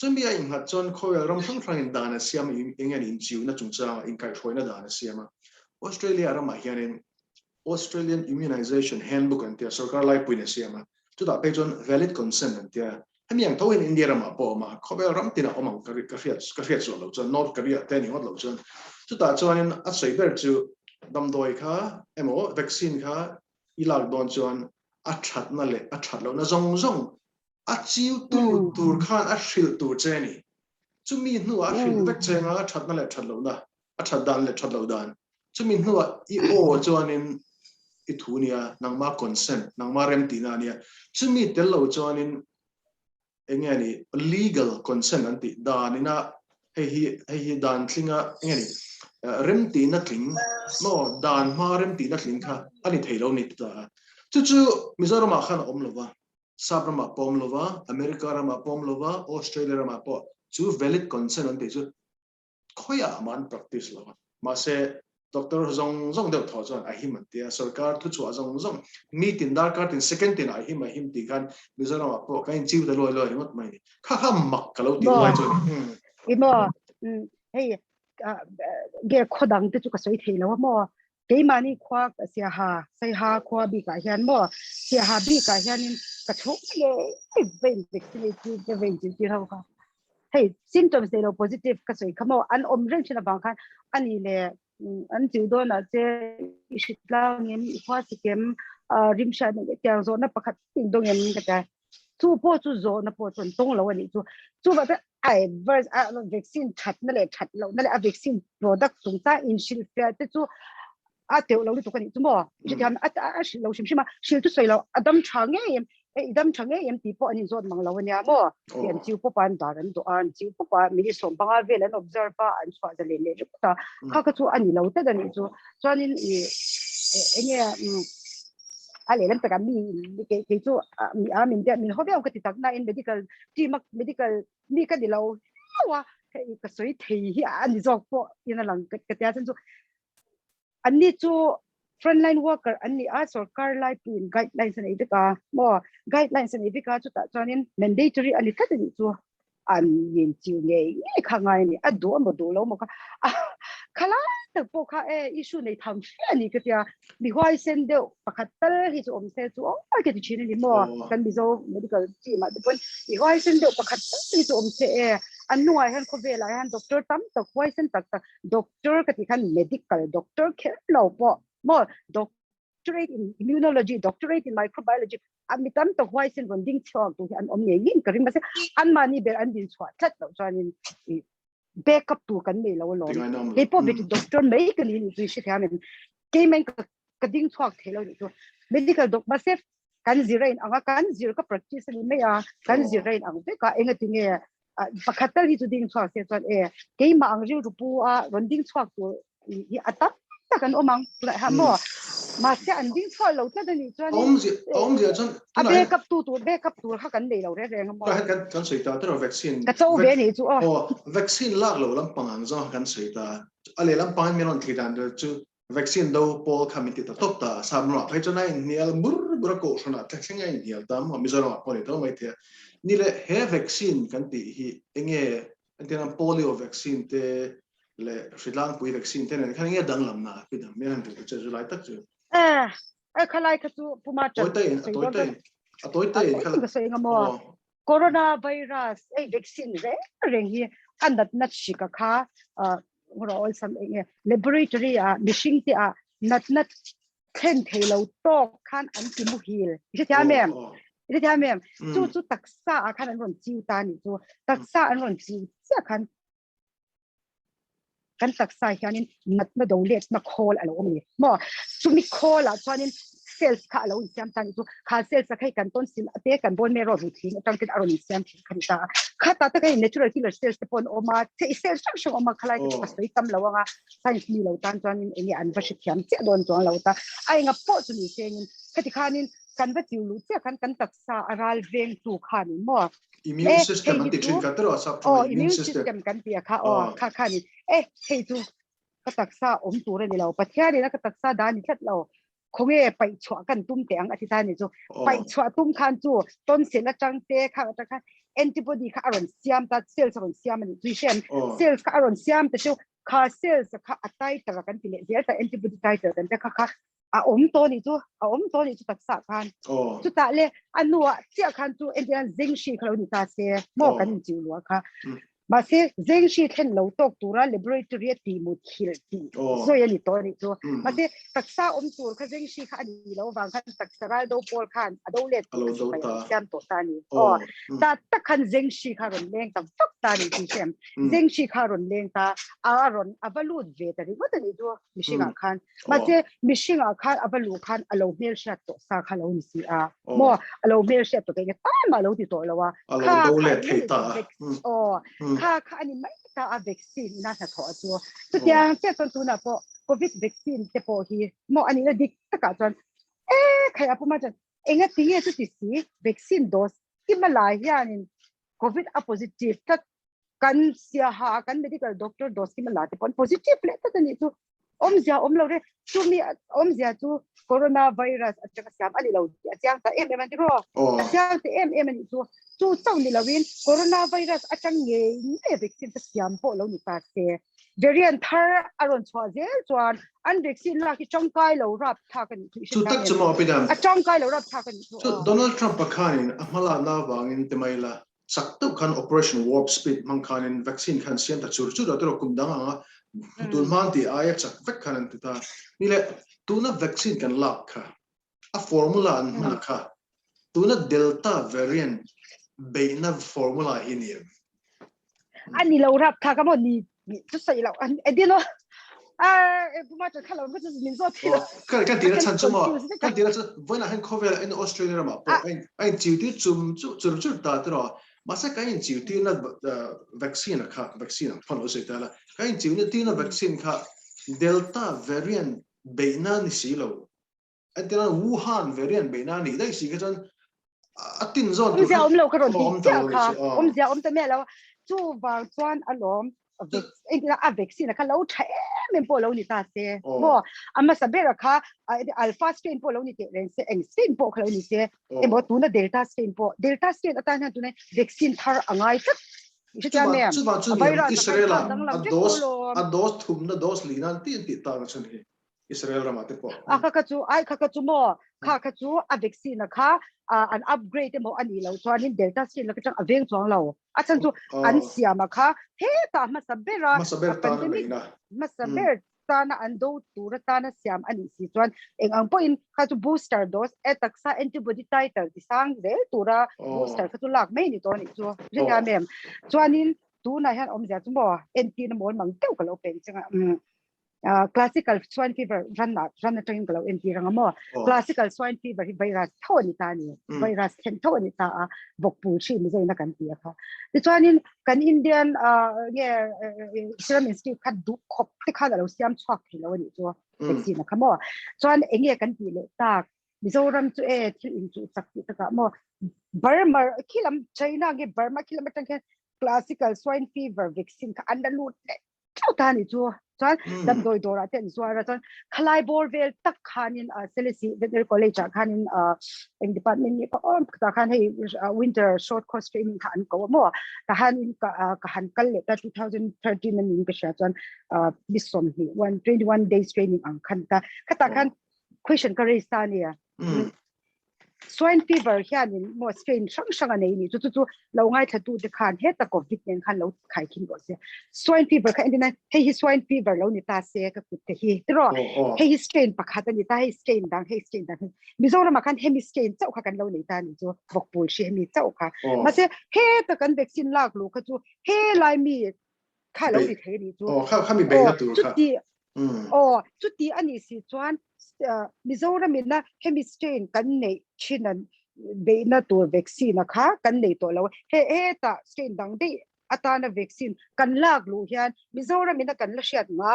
chumi ai nghat chon khoel ram thang in dan siam in an in chiu na chungcha in kai khoina dan siama Australia rama hianin Australian immunization handbook an tia sarkar lai puina siama chu da pe chon valid consent an tia hemiang tho in India rama po ma khoel ram tina omang ka fiat so lo chon North Korea ten ngot lo chon chu da chuanin a sei ber chu dam doi kha emo vaccine kha ilak don chuan a that na le a that lo na zong a chiu tur khan a hril tur cheni chumi hnu a hril vek chenga a that na le that lo na a that dan le that lo dan chumi hnu a I o chuanin I thunia nangma consent nangma rem tina nia chumi tel lo chuanin engani legal consent anti danina hei dan thlinga engani rem tina thling no dan ma rem tina thling kha ani theilo ni ta chu Mizoram khan omlova Sabrama pomlova, America rama pomlova, Australia rama po. Chu valid consent ante chu khoya man practice lova. Ma se Dr. Zong de tho chuan a him tia sarkar thu chu zong mi tin dar ka tin second tin a him ti kan Mizoram po kain chiu de loi ngot mai kha mak kalo ti loi chu imo hey ge khodang te chu ka soi thei lo mo ke mani khwa sia ha sai ha khwa bi ka hian mo sia ha bi ka hian ka thuk le ven vaccinate the ven ji ha ka hey symptoms they are positive ka soi khamo an om ren china bang khan ani le an jiu do na che shitlang in khwa sikem rimsha ne kyang zo na pakhat ting dong yam ka ta chu po chu zo na po chon tong lo ani chu ba ta adverse vaccine that na le a vaccine product tung ta in shil fa te chu a teu lo ni to kan chu mo ji kam a shil lo shim shil tu soi lo adam change idam change em ti po ani zot mang lo ania mo yan chiu po pan daran do an chiu po pa mi som banga vel an observe pa an chwa jale le ta kha chu ani lo ta dani chu chuanin enge ale lam taka mi ke chu mi a min de min hobe ka ti tak na in medical mi ka dilo wa ka soi thei hi ani jok po ina lang ka ta chu ani chu frontline worker ani a sarkar lai pin guidelines ani ka mo guidelines ani ka chu ta chuanin mandatory ani ka ni chu an yin chiu ngei khangai ni adu mo do lo mo ka khala ta po kha issue nei tham ani ka tia mi hoi sen de pakhatal hi chu om se chu ke ti chin ni mo kan bi zo medical chi ma de pon mi hoi sen de pakhatal hi chu om se an nuai han ko vela han doctor tam to hoi sen tak doctor ka ti khan medical doctor ke lo po mo doctorate in immunology doctorate in microbiology amitam to hoi sen bonding chok tu an om yin karim ba se an mani ber an din chwa chat lo chanin backup tu kan me lo lo ke po be doctor me kan ni tu shi thamen ke men ka ding chok thelo ni tu medical doc ba se kan zirain anga kan zir ka practice ni me ya kan zirain ang te ka enga tinge pakhatal hi chu ding chok se chon ke ma ang ri ru pu a bonding chok tu hi atap ta kan omang la ha mo ma se an ding chok lo ta ni chon om ji chon backup tu ha kan le lo re mo kan soi ta vaccine ka chau be ni chu vaccine lak lo lam pang ang zo kan soi ta ale lam pan melon thidan de chu vaccine do pol committee ta top ta samra phai chona nial bur ko shona thlengai nial dam Zoram poli to mai the ni le he vaccine kan ti hi enge antinan polio vaccine te le Sri Lanka pui vaccine te ne kan nge dang lam na pi dam melan te chu lai tak chu khalai ka chu puma cha toy te khala ka sei ngamo coronavirus vaccine reng hi andat nat shika kha all some laboratory machine ti natna thei lo to khan an ti mu hil ri thia mem chu taksa khan an ron chiu ta ni chu taksa an ron chiu cha khan kan taksa hianin natna do let na khol alo mi mo chu mi khol a chuanin cells kha alo siam tan chu kha cells ka kai kan ton sim ate kan bon me ro ru thing tang kin aron siam thing khan ta kha ta kai natural killer cells te pon oma te cells sang oma khalai ka soi tam lawanga science ni lo tan chuanin engi an va shi thiam che don chong lo ta ai nga po chu ni senin khati khanin kan va chiu lu che kan taksa aral veng tu khan mo immune system anti thin ka tro sap immune system kan tia kha kha ni hei chu ka taksa tu re ni lo pathia ni na ka taksa da ni thlat lo khonge pai chwa kan tum te ang ati ta ni chu pai chwa tum khan chu ton se la chang te kha ta kha antibody kha aron siam ta cells aron siam ni tu shen cells kha aron siam ta chu kha cells kha atai ta kan ti le zer ta antibody titer kan ta kha to ni chu taksa khan chu ta le anua chia khan chu indian zing shi khalo ni ta se mo kan ji lo kha ma se zeng shi then lo tok tura laboratory ti mu khil ti so yani to ni chu ma se taksa tur kha zeng shi kha ani lo wang khan taksa do pol khan ado le siam to ta ni ta khan zeng shi kha ron leng ta fak ta ni ti sem zeng shi kha ron leng ta aron avalut ve ta ri wat ni chu mishinga khan ma se mishinga khan avalu khan alo mel shat to sa kha lo ni si mo alo mel shat to ke ta ma lo ti to lo wa kha do le thei ta kha ani mai ta vaccine na sa tho chu tu tiang che ton tu na po covid vaccine te po hi mo ani la dik ta ka chon khaya pu ma chan enga ti ye tu ti si vaccine dose ki ma la hian covid a positive ta kan sia ha kan medical doctor dose ki ma la te pon positive le ta ni tu om lo re chu mi chu coronavirus achang siam ali lo achang ta em ni ro achang te em ni chu chang ni lawin coronavirus achang ngei vaccine ta siam po lo ni ta se variant thar aron chwa zel chuan an vaccine la ki chongkai lo rap tha kan chu tak chuma pidam chongkai lo rap tha kan chu Donald Trump pakhanin amala na wangin temaila sakto khan operation warp speed mangkhanin vaccine khan siam ta chur da tro kum danga tun man ti aya chak vek khan ta nile tuna vaccine kan lak kha a formula an man kha tuna delta variant beina formula inim ani lo rap tha ka mo ni chu sai lo an edino buma cha khala ko min zo thi kan tira chan chuma kan tira voina han cover in Australia ma po ai chiuti chur ta tro masa kain chiuti na vaccine phon ose ta la kain chiuti na vaccine kha delta variant beina ni silo atira Wuhan variant beina ni dai si ka chan atin zon tu lo ka ron ti kha ta me lo chu wa chuan alom vaccine kha lo tha men po lo ni ta se mo amma sabera kha alpha strain po lo ni te ren se eng strain po kha lo ni se mo tu na delta strain ata na tu ne vaccine thar angai tak chu Israel a dos thum na dos linan ti ta na chun hi Israel ramate po kha chu mo kha chu a vaccine kha an upgrade mo ani lo chuanin delta strain la ka chang aveng chong lo a chan chu an siama kha he ta ma sabera pandemic ma saber ta na ando tur ta na siam ani si chuan eng ang point kha chu booster dose taksa antibody titer ti sang de tura booster kha chu lak mai ni to ni chu ringa mem chuanin tu na han om ja chu mo anti na mon mang teu ka lo pen changa classical swine fever ran na train kalo anti ranga mo classical swine fever virus thoni ta ni virus ken thoni ta bokpu chi mi zai na kan ti kha ti chuanin kan Indian Serum Institute kha du khop ti kha lo siam chhak thi lo ni chu vaccine kha mo chuan enge kan ti le ta Zoram chu thil in chu sak ti ta mo Burma khilam China ge Burma khilam tang classical swine fever vaccine ka andalut ta ni chu chuan dam doi dora ten zuara chuan khalai bor vel tak khanin selesi veterinary college khanin in department ni ta khan hei winter short course training khan ko mo ta han ka han kal le ta 2013 ni ka sha chuan bisom hi 121 days training ang khan ta khata khan question ka raise ta ni swine fever hianin mo strain sang anei ni chu lo ngai thatu de khan he ta COVID-19 khan lo khai kin go se swine fever kha indina he swine fever lo ni ta se ka kut hi tro he strain pakhat ni ta he strain dang Zoram khan hemi strain chau kha kan lo nei ta ni chu vokpul shi hemi chau kha ma se he ta kan vaccine lak lu kha chu he lai mi kha lo ni the ni chu kha mi be na tu kha chu ti ani si chuan Zoram na hemi strain kan nei chinan be na to vaccine kha kan nei to lo he ta strain dang de atana vaccine kan lak lu hian Zoram na kan la shiat nga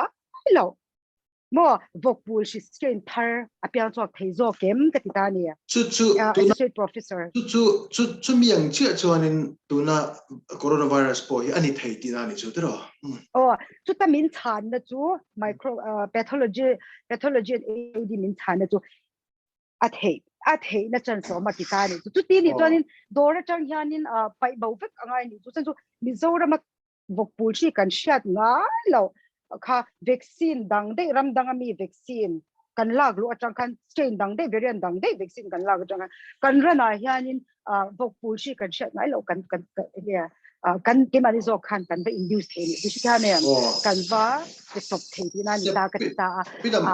lo mo vokpul shi strain thar apiang chok theizo kem ka titania associate professor chu miang chia chuanin tuna coronavirus po hi ani thei ti na ni chu tro chu ta min chan na chu micro pathology ad min chan na chu a thei na chan so ma titani chu ti ni chuanin dora chang hianin pai bo vek angai ni chu chan chu Zoram vokpul shi kan shiat nga lo kha vaccine dang de ram dang ami vaccine kan lag lu atang kan strain dang de variant dang de vaccine kan lag atang kan rana hianin vokpul shi kan shat nai lo kan ke mani zo khan kan ba induce the ni shi ka ne kan ba ke top the ni na ni ta ka ta pidam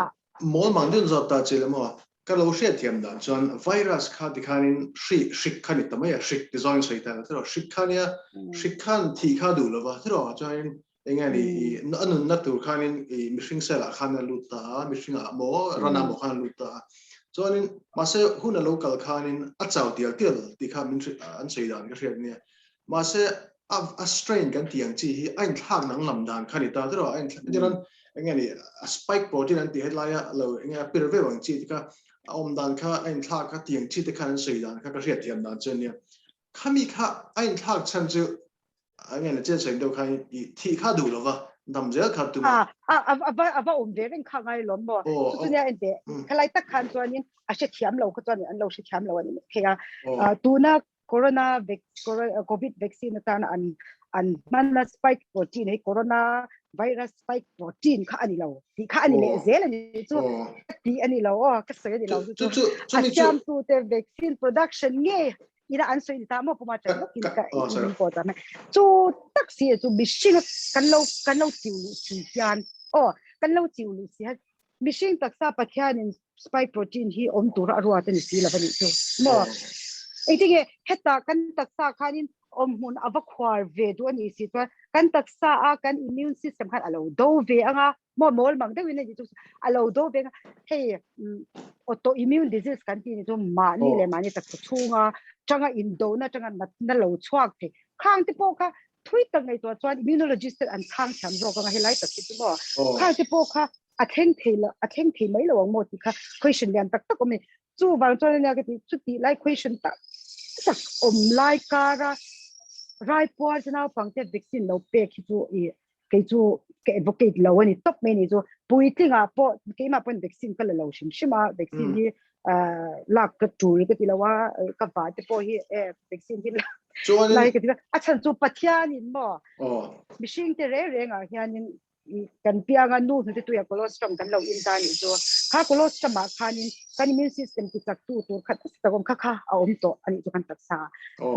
mol mang dun zo ta chile mo ka lo she thiam dan chon virus kha dikhanin shik khan ta mai shik design sei ta tro shik khan thi kha du lo ba tro chain engani anun na tur khanin mishing sela khan luta mishing mo rana mo khan luta chonin mase huna local khanin achau tial ti kha min an sei dan ka riak ne mase a strain kan tiang chi hi ain thak nang lam dan khani ta tro ain diran engani spike protein an ti headline lo enga pirve wang chi ka om dan kha ain thak ka tiang chi te khan sei dan ka riat tiam dan chen ne khami kha ain thak chan chu anh là trên sảnh đâu khai thị khá đủ rồi vâng nằm giữa khá tụi mà về bên khang ai lắm bo tụi nhà anh thế khai lại tất khăn cho nên sẽ thiam lâu cái cho nên anh lâu sẽ thiam lâu anh cái tụi na COVID vaccine ta anh man na spike protein hay corona virus spike protein khá anh lâu thì khá anh lệ dễ là như chú thì anh lâu cái sợi anh lâu chú thiam tụi cái vaccine production nghe ina answer ni tamo puma chan no kin ka important chu taxi chu machine kan lo tiu si hian kan lo tiu lu si machine taksa pathian in spike protein hi om tur arwa tan si la bani chu mo etinge heta kan taksa khanin om hun avakhwar ve do ani si to kan taksa a kan immune system khan alo do ve anga mo mol mang de win ni chu alo do ve hey autoimmune disease kan ti ni chu ma ni le ma ni tak chunga changa indo na changa na lo chuak the khang ti po kha thui tang nei to chuan immunologist an khang cham ro ka helai tak ti mo khang ti po kha a theng thei mai lo mo ti kha question lian tak tak me chu wang chuan na ka ti chu ti lai question tak om lai kara right point now pang te vaccine lo pe ki chu ke chu ke advocate lo ani top me ni chu pui tinga po ke ma pon vaccine ka lo shima vaccine hi lak ka tu ke ti lawa ka va te po hi vaccine hi lai ke ti a chan chu pathian in mo mishing te re nga hianin kan pianga nu te tu ya colostrum kan lo in ta ni chu kha colostrum ma khanin kan immune system ti tak tu khat ta kom kha om to ani chu kan tak sa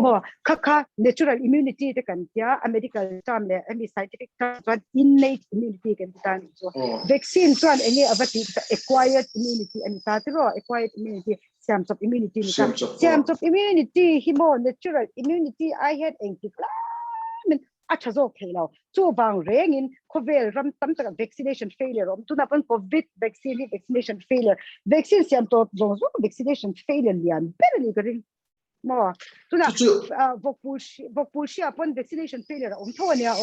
mo kha natural immunity te kan tia medical term le any scientific term innate immunity kan ta ni chu vaccine chuan enge avati acquired immunity ani ta tro acquired immunity symptoms of immunity ni ka symptoms of immunity hi mo natural immunity I had anti achazo khelo chu bang reng in khovel ram tam tak vaccination failure om tuna pan COVID vaccination failure vaccine symptom zo vaccination failure lian berli garing mo tuna vokpulshi upon vaccination failure om thonia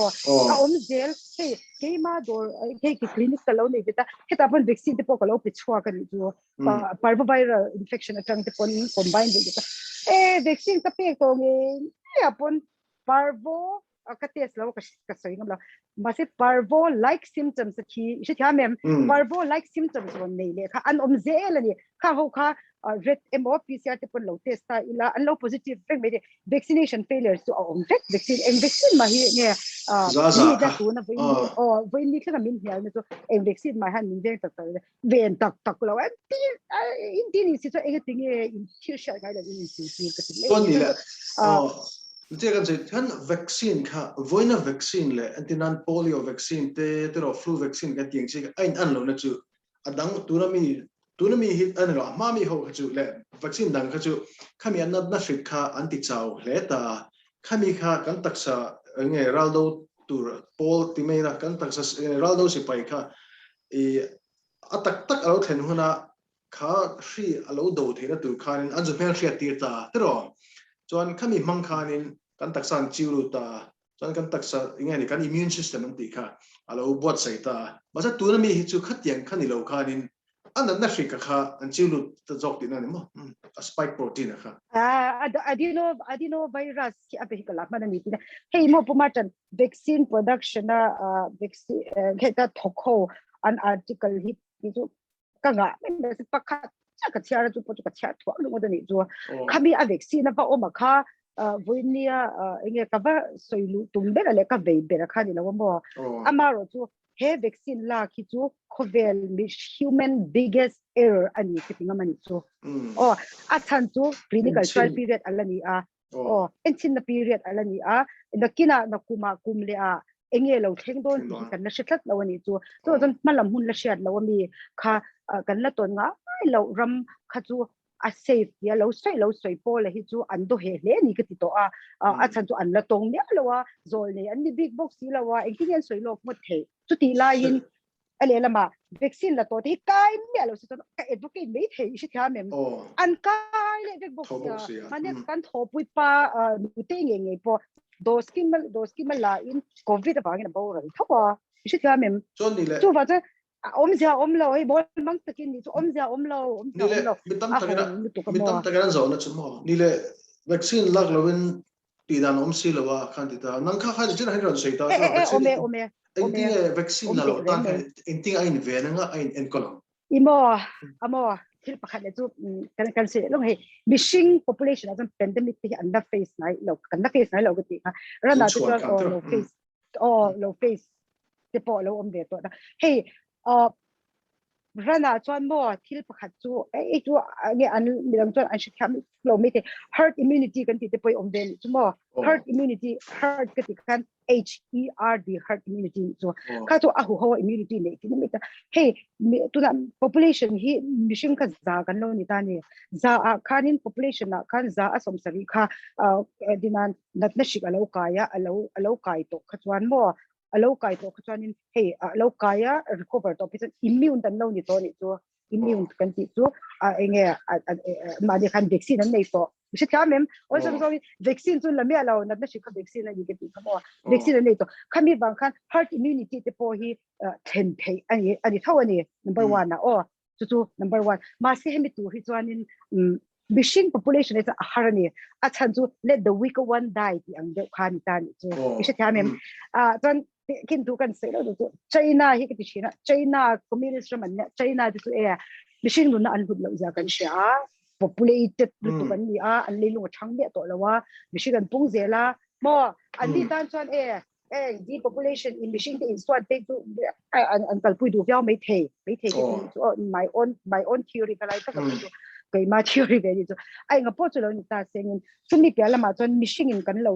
om zel he keima dor ke clinic talo nei beta heta pon vaccine te pokalo pichwa kan ju parvoviral infection atang te pon combine beta vaccine ta pe to nge apon parvo ka test lo ka soi ngam lo ma se parvo like symptoms ki shi thia mem parvo like symptoms on nei le kha an zel ani kha ho kha red mo pcr te pon lo test ta ila an lo positive feng me vaccination failures to vaccine ma hi ne ni da tu na voi ni kha min hial ne to vaccine ma han min veng tak ven tak lo in din si so everything in tisha ga da in si ka ti thế kan se han vaccine kha voina vaccine le antinan polio vaccine te ro flu vaccine ka tiang chi an lo na chu adang tunami hit an ra mami ho chu le vaccine dang kha chu khami an na fit kha anti chau le ta khami kha kan taksa nge raldo tur pol ti mai na kan taksa raldo si pai kha e tak alo thlen huna kha hri alo do thera tur khanin an ju phel hriat tir ta tero chuan khami mang khanin kan taksan chiuru ta chuan kan taksa nge ni kan immune system an ti kha alo bot sai ta masa tunami hi chu khatiang khani lo khanin an na hri ka kha an chiuru ta jok ti na ni mo spike protein kha adeno virus ki abe kala mana ni tina hey mo pumatan vaccine production na vaccine kheta thokho an article hi chu kanga me se pakhat ka chiara chu po chu ka chia thwa lu mo da ni chu khami a vaccine na pa o ma kha voinia enge ka ba soilu tumbe le ka ve be ra kha ni lo mo amaro chu he vaccine la ki chu khovel mi human biggest error ani kitinga mani chu a chan chu clinical trial period alani enchin na period alani nakina nakuma kumle enge lo thengdon ti kan na shitlat lo ani chu to jon malam hun la shat lo mi kha kan la ton nga lo ram kha chu a safe ya lo soi po le hi chu an do he le ni ka ti to a chan chu an la tong ne lo wa zol ne an ni big box si la wa engin soi lo mo the chu ti la yin ale lama vaccine la to ti kai me lo si to ka educate me the shi thia mem an kai le big box ya mane kan thopui pa te nge po dos kimal la in covid ba nge bo ra thawa shi thia mem chu va cha om lo ei bol mang takin ni chu om lo mitam tagaran zo na chu mo ni le vaccine lag lovin ti dan om si lo wa khan ti ta nang kha kha jin han ron sei ta ome vaccine la lo tan inting ain ve na nga ain en kolong amo thil pakhat le chu kan se lo he missing population as pandemic ti under face nai lo ga ti rana ti lo face te po lo om ve to hey rana chuan mo thil pakhat chu ei chu nge an milang chuan an shitham lo me te herd immunity kan ti te poi om ven chu mo herd immunity herd ka ti kan HERD herd immunity chu kha chu ahu ho immunity ne ti me ta hey tu na population hi mission ka za kan lo ni ta ni za khanin population na khan za asom sari kha dinan natna shik alo kaya alo kai to kha chuan mo alo kai to khachanin hey alo kaya recover to pisan immune tan lo ni to ni chu immune kan ti chu enge ma de khan vaccine an nei to shi kha mem also so vaccine chu la me alo na shi kha vaccine ani ke ti kha vaccine an nei to khami bang khan herd immunity te po hi then thei ani thawani number 1 na chu number 1 ma se hemi tu hi chuanin missing population is a harani a chan chu let the weaker one die ti ang de khan ta ni chu shi kha mem ton kin tu kan se lo China hi ki china China communist man China tu missing nu na an hud lo ja kan sha populated tu kan ni an le lu thang me to lawa missing kan pung zela mo an di tan chuan the population in missing in swat take to an kalpui du vyao mai the ki my own theory ka lai ta kai ma theory ve ni chu ai nga po chu lo ni ta sengin chumi pya lama chon missing in kan lo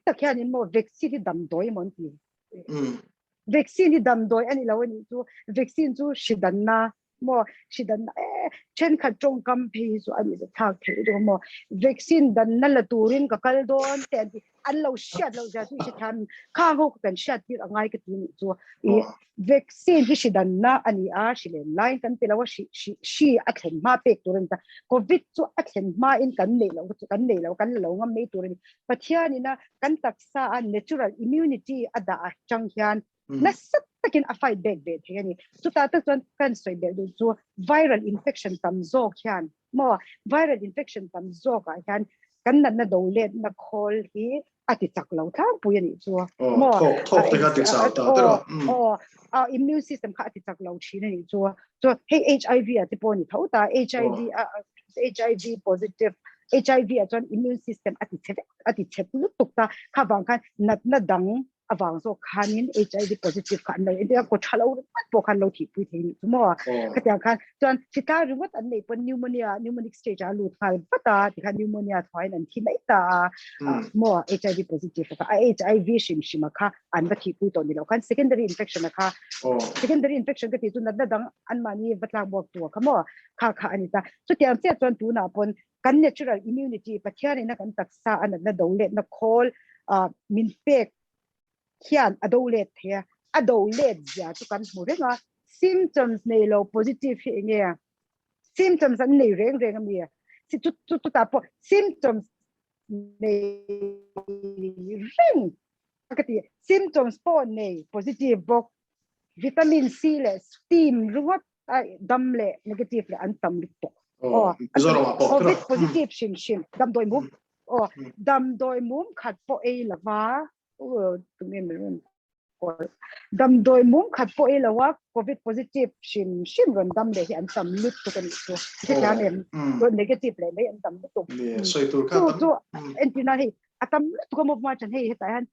tak hian in mo vaccine dam doi mon ti vaccine dam doi ani lo ni chu vaccine chu shidanna mo shidanna chen kha chong kam phe chu ani thak the do mo vaccine dan na la turin ka kal don te an lo shat lo ja chu shi tham kha ho kan shat ti angai ka ti chu vaccine hi shidanna ani shilen line kan te lawa shi akhen ma pek turin ta covid chu akhen ma in kan nei lo kan lo ngam mei turin pathiani na kan taksa natural immunity ada changhian na sat takin a fight back be theni chu ta ta chuan kan soi be du chu viral infection tam zo khian mo viral infection tam zo ka hian kan na do let na khol hi ati chak lo thang pui ani chu mo thok te ka ti sao ta tero immune system kha ati chak lo chin ani chu hey HIV ati poni tho ta HIV positive HIV chuan immune system ati chet lu tuk ta kha bang khan natna dang awang so khanin HIV positive khan lai india ko thalo po khan lo thi pui thei chu mo khatyang khan chuan sita ringot an nei pon pneumonic stage a lu thal pata ti khan pneumonia thoi nan thi mai ta mo HIV positive ka HIV shim kha an ba thi pui to ni lo khan secondary infection ka ka ti chu natna dang an mani batlang bok tu ka mo kha ani ta chu tiam che chuan tu na pon kan natural immunity pathian na kan taksa an na dole na khol min pek khian adolet the adolet ja chu kan mu renga symptoms nei lo positive hi nge symptoms an nei reng mi si tu ta po symptoms nei reng akati symptoms po nei positive bok vitamin C le steam ruwat dam le negative le an tam lik to Zoram COVID positive shim dam doi mum khat po e lawa dam doi mum khat po e lawa COVID positive shim ron dam le hi an tam lik to kan so ti kan em negative le mai an tam to soi tur ka so entina hi atam to ko mo ma chan he ta han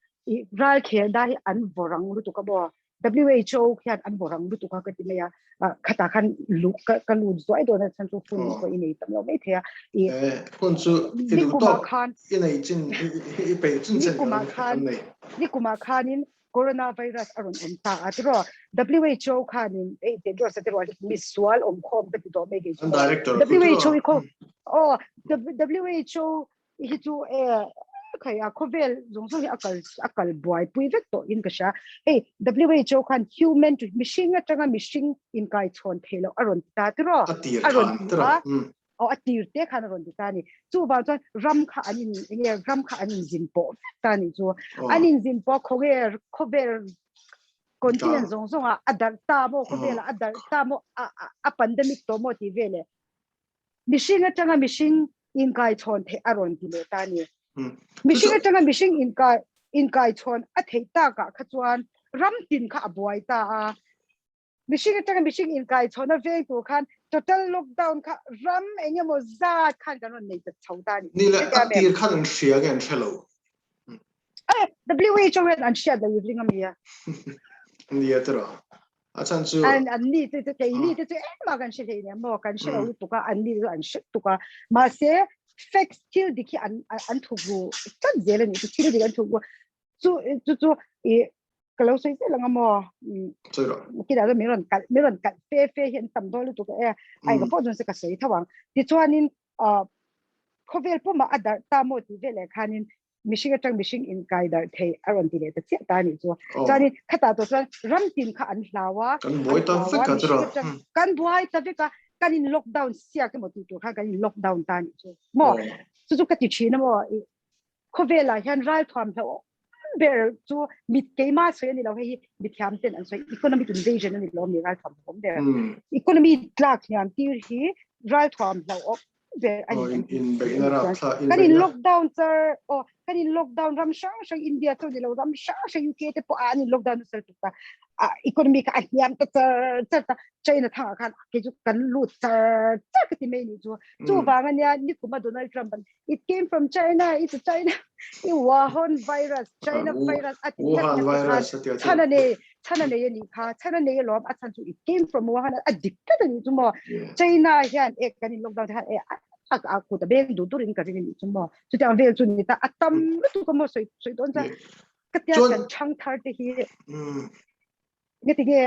ral khel da hi an borang lu to ka bo WHO khian an borang lu tu ka ti me ya khata khan lu ka lu zoi do na chan chu phun ko inei tam lo mai thea phun chu idu to inei chin i pe chin chen ni kuma khanin coronavirus aron ta atro WHO khanin te do sa te ro miswal khom ka ti do me ge WHO ko WHO hi chu kaya kovel zongso akal boy pui vek to in kasha hey WHO kan human to machine atanga machine in kai chon thelo aron ta tro aron atir te khan aron ta ni chu ba chon ram kha anin jin po ta ni chu anin jin po kovel continent zongso adar ta mo kovel adar ta mo a pandemic to mo ti vele machine atanga machine in kai chon the aron ti le ta ni mishing atanga mishing in kai chon a theita ka khachuan ram tin kha abuai ta mishing atanga mishing in kai chon a ve tu khan total lockdown kha ram engemo za khan kan nei ta chauta ni le atir khan shia gen hello WHO an shia da ring amia ni atro achan chu an ni te ma kan shi ne mo kan shi lu tu ka an ni an shi tu ka ma se fix thil dikhi an thugu tan zela ni thil dik an thugu chu e kalau sai se langa mo chiro kida do miron kal fe hen tam do lu tu ka ai ga po jon se ka sei thawang ti chuanin khovel pu ma adar ta mo ti vele khanin mishing in kai dar thei aron ti le ta che ta ni chu chani khata to chuan ram tin kha an hlawa kan boi ta fe ka chiro kan buai ta ve ka kan in lockdown sia ke mo tu kha kan in lockdown ta ni chu mo chu ka ti china mo khovela han ral tham tho ber chu mit ke ma se ni lo he mit kham ten an so economic invasion ni lo mi ral tham bom der economy class ni an ti hi ral tham lo there kan in lockdown sir kan in lockdown ram shang India to ni lo ram shang UK te po ani lockdown sir ta economic a hiam ta China thang khan ke ju kan lu ta ka ti me ni chu wang ania ni kuma Donald Trump it came from China it's China i Wuhan virus China virus Wuhan virus chana ne ni kha chana ne lo a chan chu it came from Wuhan a dikta ni chu mo China hian ek kan in lockdown ha aku ta beng du turin ka ring ni chu mo chu ta vel chu ni ta atam tu ko mo soi don cha ka tia kan chang thar te hi ngetige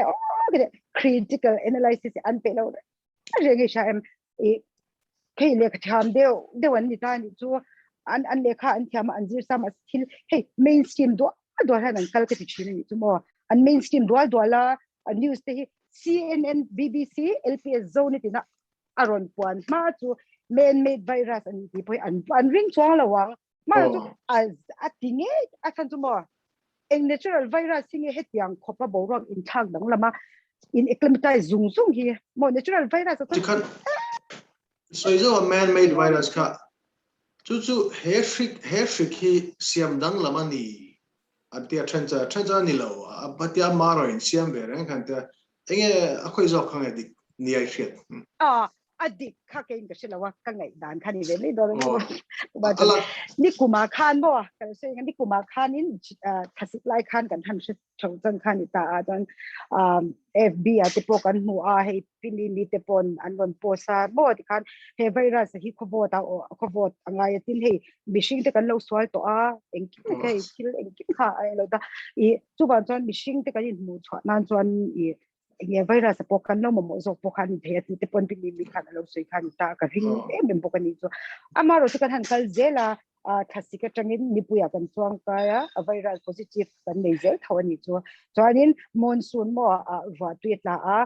critical analysis an pe lo rege sha em ke le ka tham de wan ni ta ni chu an le kha an thiam an jir sam thil hey mainstream do han an kal ka ti chini ni chu mo an mainstream do la news te CNN BBC LPS zone ti na aron puan ma chu man made virus an ti poi an ring chwang la wang ma chu as atinge asan chu mo eng natural virus singe hetiang khopa borok in thang dang lama in acclimatize zung hi mo natural virus so is a man made virus ka chu hair freak hi siam dang lamani atia trencha ni lo apatia maro in siam ver kan ta enge akhoi zo khang edik ni ai hriat adik kha ke inga sila wa ka ngai dan khani ve le do ala ni kuma khan bo ka se ni kuma khan in thasik lai khan kan han se chungchang khan ta dan fb te po kan mu a he pili ni te pon an ron posa bo ti khan he virus hi khobo ta khobo angai tin he mishing te kan lo swal to a engki ke kil engki kha ai lo ta I chu ban chan mishing te kan mu chwa nan chuan I virus po kan lo mo zo po kan the ti te pon pili mi khan lo sui khan ta ka ring em po kan ni chu amaro chu kan han kal zela thasika tangin mipuya kan chuang ka ya virus positive kan nei zel thawani chu chuanin monsoon mo wa tuitla a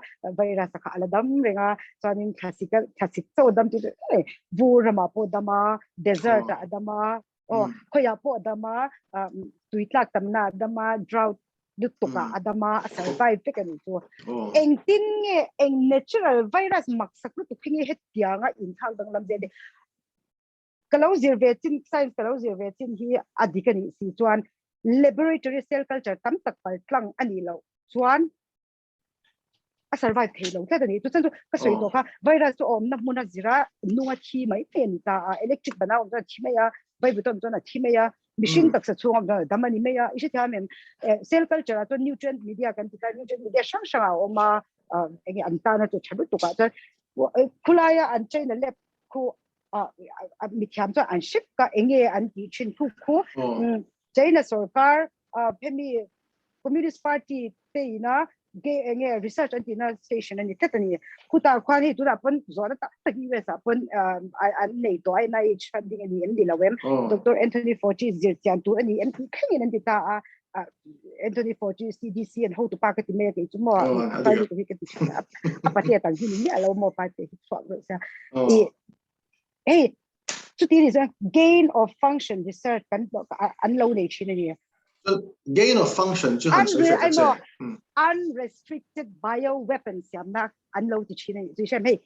virus ka aladam renga chuanin thasik so dam ti Zoram po dama desert adama khoya po dama tuitla tamna dama drought dutuka adama survive te kan chu eng tin nge eng natural virus maksak tu khingi hetia nga in thal dang lam de kalau zirvetin science kalau zirvetin hi adikani si chuan laboratory cell culture tam tak pal tlang ani lo chuan a survive thei lo ta ni tu chan ka soi to kha virus to om na muna zira nuwa thi mai pen ta electric banaw ta thi mai ya vai buton to na thi mai ya machine tak sa chuang da damani mai ya isi tha men cell culture to nutrient media kan ti ka nutrient media shang oma eng anta na to chabu to ka ta khulaya an chain lab khu mi thiam cho an ship ka enge an ti chin thu khu China sarkar phemi communist party te ina ge enge research antina station ani tatani khuta khwani tura pon zora ta taki we sa pon an nei to ai nai funding ani an dilawem Dr. Anthony Fauci zirtian tu ani an khangin an ta Anthony Fauci CDC and how to packet me ke chumo ta ni to ke ti apati ta ni alo mo pa te so sa hey so there is a gain of function research kan unload nei chinani gain of function chu han I know unrestricted bioweapons yamna unload chinani so she hey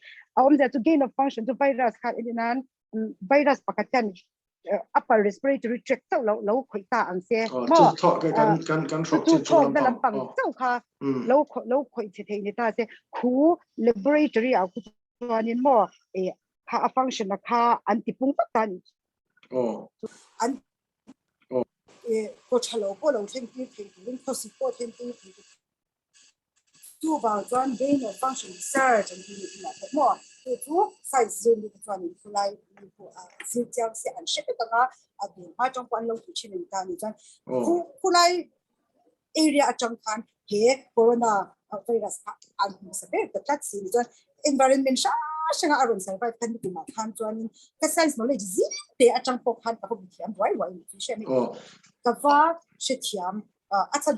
to gain of function to virus kha inan virus pakatan upper respiratory tract so lo khoi ta ang se mo kan thok chin chu lam pang chau kha lo khoi che thei ni ta se khu laboratory a ku chuanin mo kha function kha antipung patan an ko chalo ko lo theng ti theng ko si ko theng ti tu ba chuan gain of function research and la mo tu size zone ni chuan ni fulai ni ko si chang se an ship ta nga a bi ma chong kwan lo tu chin ni ta ni chuan fulai area atang khan he corona virus an sa be ta tat si chuan environment shanga aron survive kan ni ma khan chuan ka science knowledge zin te atang pok khan ka bi thiam wai ni she mi ka va she thiam atsan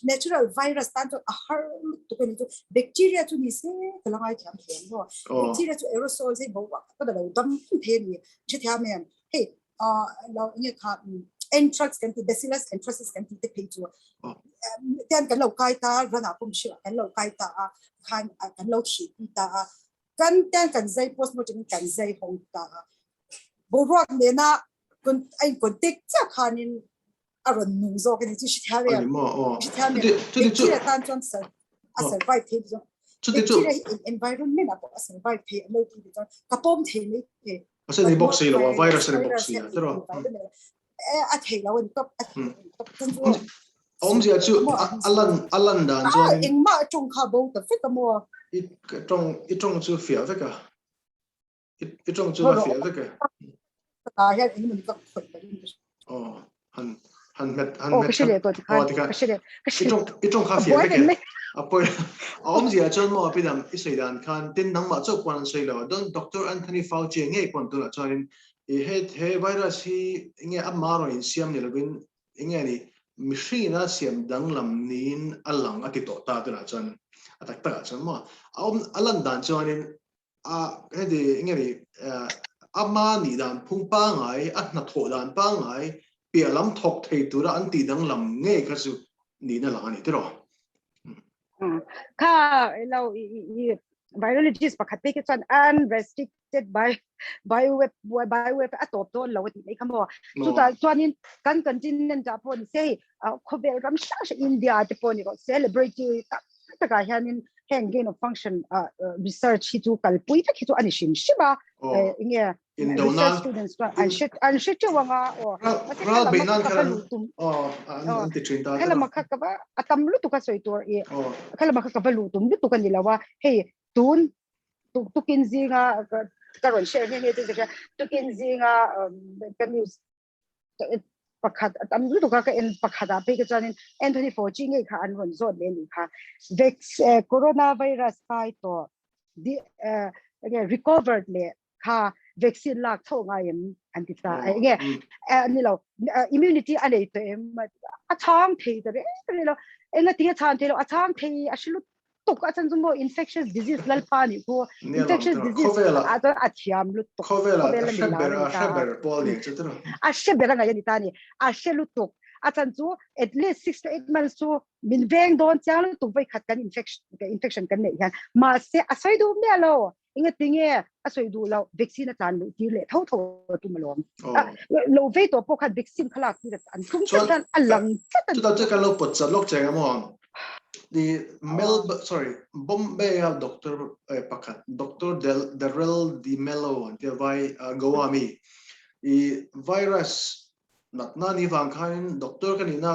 natural virus tanto a harm to kan to bacteria to ni se kalangai thiam thiam bo bacteria to aerosol se bo wa ka da dam the ni she thiam men hey lo ni kha anthrax kan ti bacillus anthracis kan ti te pe to ten kan lo kai ta rana pum shi kan lo kai ta kan lo shi ta kan ten kan zai post mortem kan zai hong ta bo ro ne na kun ai kun tek cha khanin aron nu zo kan ti shi thale shi thale tu tan chon sa a survive the zo tu environment apo a survive the lo ti zo ka pom the ni te asa ni box lo virus ni box ya tro a thei lo ni top tan zo om zia chu alan dan zo eng ma chung kha bo ta fit mo i trong chu fia ve ka i trong chu fia ve ka ya ni mun ka han met ka shile to ka shile i trong kha fia ve ka apoi om zia chon mo apidam isoi dan khan tin nang ma chu kwan sei lo don Dr. Anthony Fauci nge kwan tu la chuan he virus hi nge amaro in siam ni login nge ni mishina siam dang lam nin alang ati to ta tu la chuan atak ta chuan mo alan dan chuan in hedi nge ni ama ni dan phung pa ngai a na tho dan pa ngai pia lam thok thei tu ra anti dang lam nge ka su ni na la ani ti ro kha lo virologist pakhat pe ke chuan unrestricted bioweb atop ton lo ti mai khamo chu ta chuanin kan continent Japan se khobel ram sha India te poni ko celebrate ta ka hianin heng gain of function research hi chu kalpui ta hi chu ani shim shiba inge research students an shit wanga ral bainan khalan anti trinta khala makha ka ba atam lu tu ka soitor e khala makha ka ba lu tum tu kan dilawa hey tun tu kinzinga karon share nge te tu kinzinga kan news pakhat atam lu tu ka en pakhada pe ke chanin Anthony Fauci nge kha an ron zon le ni kha coronavirus kai to recovered le kha vaccine lak tho nga yam antita nge ni lo immunity ane to athang thei to re lo enga ti chan thei lo athang thei ashilu tuk achan jumbo infectious disease lal pani ko infectious disease ata athiam lu tuk khovela shaber pol ni chetro ashebera nga yani tani ashelu tuk achan chu at least 6 to 8 months to min veng don chang tu vai khat kan infection kan nei han ma se asoi du me lo inga tinge asoi du lo vaccine tan lu ti le tho tu malom lo ve to po khat vaccine khala ti an kum tan alang tu ta ka lo pot cha lok chang mo the Bombay doctor pakhat Dr. Lalzaidami Mello the vai gowami i virus natna ni wang khain doctor kanina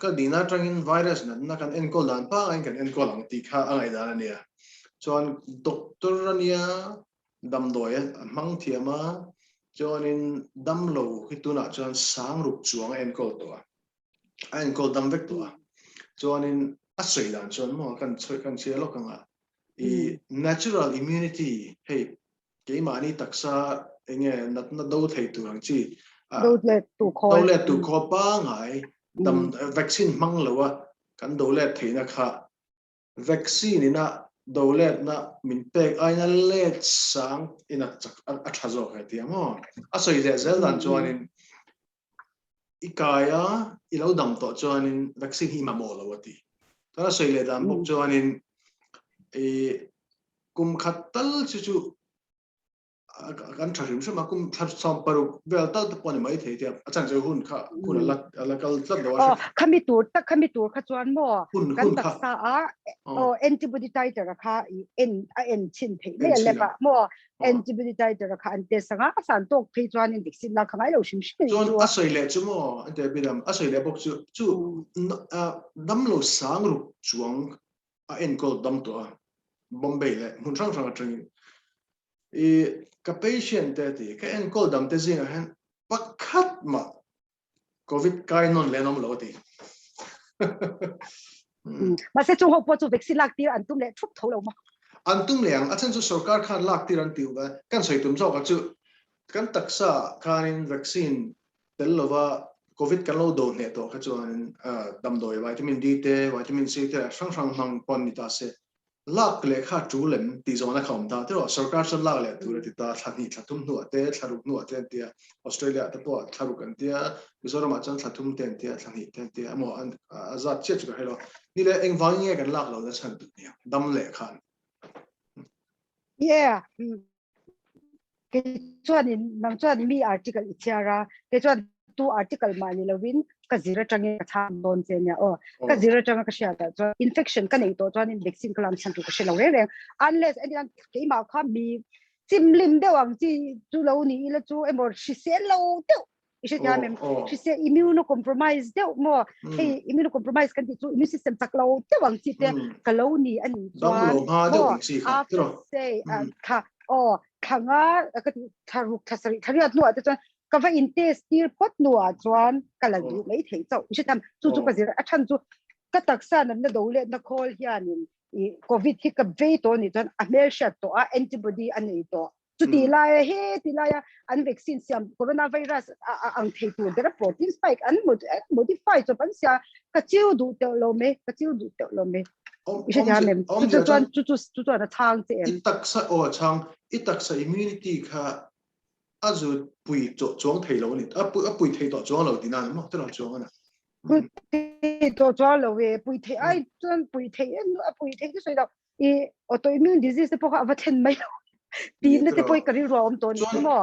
ka dina trangin virus natna kan enkol dan pa kan enkol ang ti kha angai dan ania chon doctor ania damdoi mang thiama chonin damlo hituna chon sang rup chuang enkol to enkol dam vek to chonin asoi dan chon mo kan chelo kanga I natural immunity hey ke mani taksa enge natna do thei tu ang chi dole tu ko pa ngai dam vaccine mang lowa kan dole thei na kha vaccine ina dole na min pek aina let sang ina athazo ka ti mo asoi de zel dan chonin ikaya ilo dam to chonin vaccine hi ma mo lawati tara soi le dam bok chonin kum khatal chu kan tharim shama kum thap som paru vel tal to pon mai thei tia achang je hun kha kun la kal tlap dawa khami tur kha chuan mo kan taksa antibody titer kha en chin thei le le ba mo antibody titer kha ante sanga san tok thei chuan in vaccine la khangai lo shim shim chuan asoi le chu mo ante bidam asoi le bok chu dam lo sang ru chuang en kol dam to Bombay le mun sang sang atring ka patient te ka en kol dam te zinga han pakhat ma covid kai non le nom lo ti ma se chu ho po chu vaccine lak tir an tum le thup tho lo ma an tum le ang achan chu sarkar khan lak tir an tiu ba kan soi tum zo ka chu kan taksa khanin vaccine tel lova covid kan lo do ne to ka chuan dam doi vitamin D te vitamin C te sang sang mang pon ni ta se lak le kha chu lem ti zona khom ta te ro sarkar chan lak le tu ti ta thani thatum nu te tharuk nu te tia Australia te po tharuk an tia Zoram chan thatum ten tia thani ten tia mo an azat che chu hello ni le eng wang ye kan lak lo da chan tu ni dam le khan yeah ke chuan in nang chuan mi article ichara ke chuan tu article mani lovin ka zira change ka tham don che nya ka zira change ka sha ta infection ka nei to chuan in vaccine kalam chan tu ka shelo re unless anyone ke ma kha mi chimlim de wang chi chu lo ni ila chu emor shi se lo to ise ya mem shi se immunocompromised de mo hey immunocompromised kan ti chu immune system tak lo te wang chi te ka lo ni ani chuan after say kha khanga ka tharuk thasari thariat nu ata chuan ka va in test tir pot nu a chuan kala du mai thei chau isam chu ka zira athan chu ka taksa nam na dole na khol hianin covid hi ka ve to ni chuan a mel shat to a antibody ani to chu ti la an vaccine siam coronavirus ang thei tu der protein spike an modify to pan sia ka chiu du te lo me ise ya mem chu na thang che em chang itaksa immunity kha azu pui chuang thei lo ni pui thei to chuang lo dina mo te lo chuang na pui to chuang lo we pui thei ai chuan pui thei so da autoimmune disease te poka avaten mai tin te poi kari rom ton mo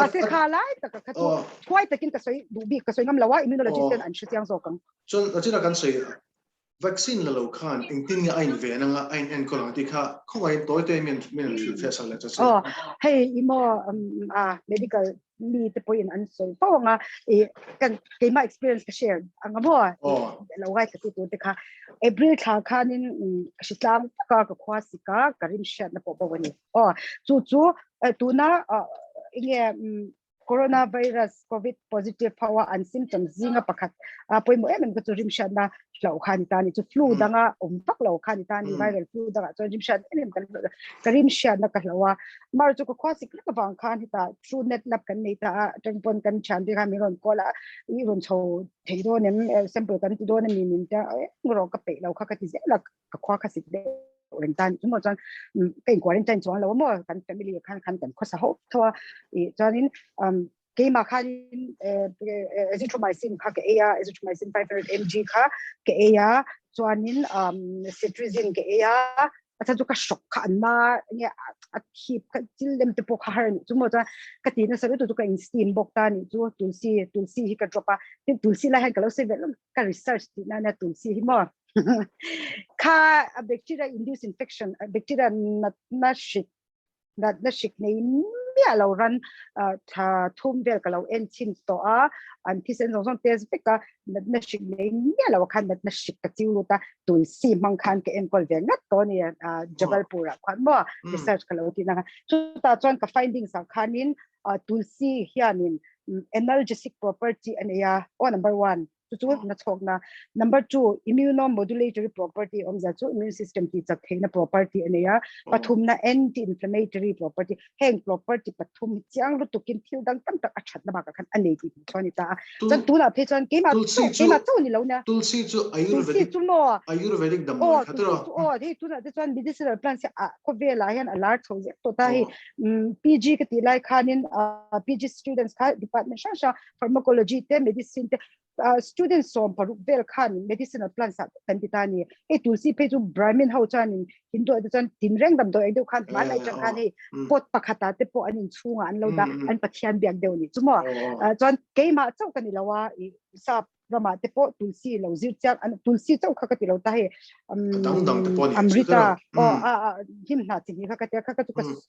ma se khala ta ka tu khwai takin ka soi du bi ka soi ngam lawa immunologist ten an chiang so kang chon achira kan sei vaccine la lo khan ingtin nga ain ve na ain en ko ti kha khoi toy te min fe sa la cha hey imo medical mi te poi an so to nga kan ke ma experience ka share ang mo lo ga ka tu te kha april kha khanin shitlang ka khwasika karim shat na po wani chu tu na inge coronavirus covid positive power and symptoms zinga pakhat poi mo em ka rim shat na lo khan ta ni chu flu danga pak lo khan ta ni viral flu danga chu rim shat em karim shat na ka lawa mar chu ko khwasik ka bang khan ta true net lab kan nei ta tengpon kan chan di ha mi ron kola i ron cho theido nem sample kan ti do na mi min ta ngro ka pe lo kha ka ti ze la ka khwa ka sik de ren tan chu mo chan kai quarantine chuan lo mo kan family khan kan khosa ho thawa chanin ke ma khan azithromycin kha ke aya azithromycin 500 mg kha ke aya chuanin cetirizine ke aya acha chu ka shock kha na nge akhip ka childem te po khar ni chu mo cha ka ti na sabe tu ka in steam bok ta ni chu tulsi hi ka dropa tin tulsi la han ka lo se ka research ti na tulsi hi mo ka bacteria induced infection bacteria natna shik nei mi alo ran tha thum vel ka lo en chin to an thi sen song test beka natna shik nei mi alo khan natna shik ka chiu ta tulsi mang khan ke en kol ve na to ni jabalpur khan mo research ka lo ti na chu ta chuan ka findings ang khanin tulsi hianin analgesic property and ya number 1 chu na chokna number 2 immunomodulatory property omza chu immune system ti chak theina property ania pathumna anti inflammatory property heng property pathum chiang lu tukin thil dang tam tak achat na ba ka khan anei ti choni ta chan tu na phe chan ke ma chu ni lo na tulsi chu ayurvedic dam mo khatro he tu na chan medicinal plants ko vela hian alert ho je to ta hi pg ke ti lai khanin pg students kha department sha pharmacology te medicine te students som paru vel khan medicinal plants kan titani e tulsi pe chu brahmin ho chan hindu adu chan tinreng dam do edu khan ma lai chang khan he pot pakhata te po anin chunga an lo da an pathian biak deu ni chumo chan ke ma chau kan lawa sa rama te po tulsi lo zir chang an tulsi chau kha ka ti lo ta he dang te po ni amrita him na ti kha ka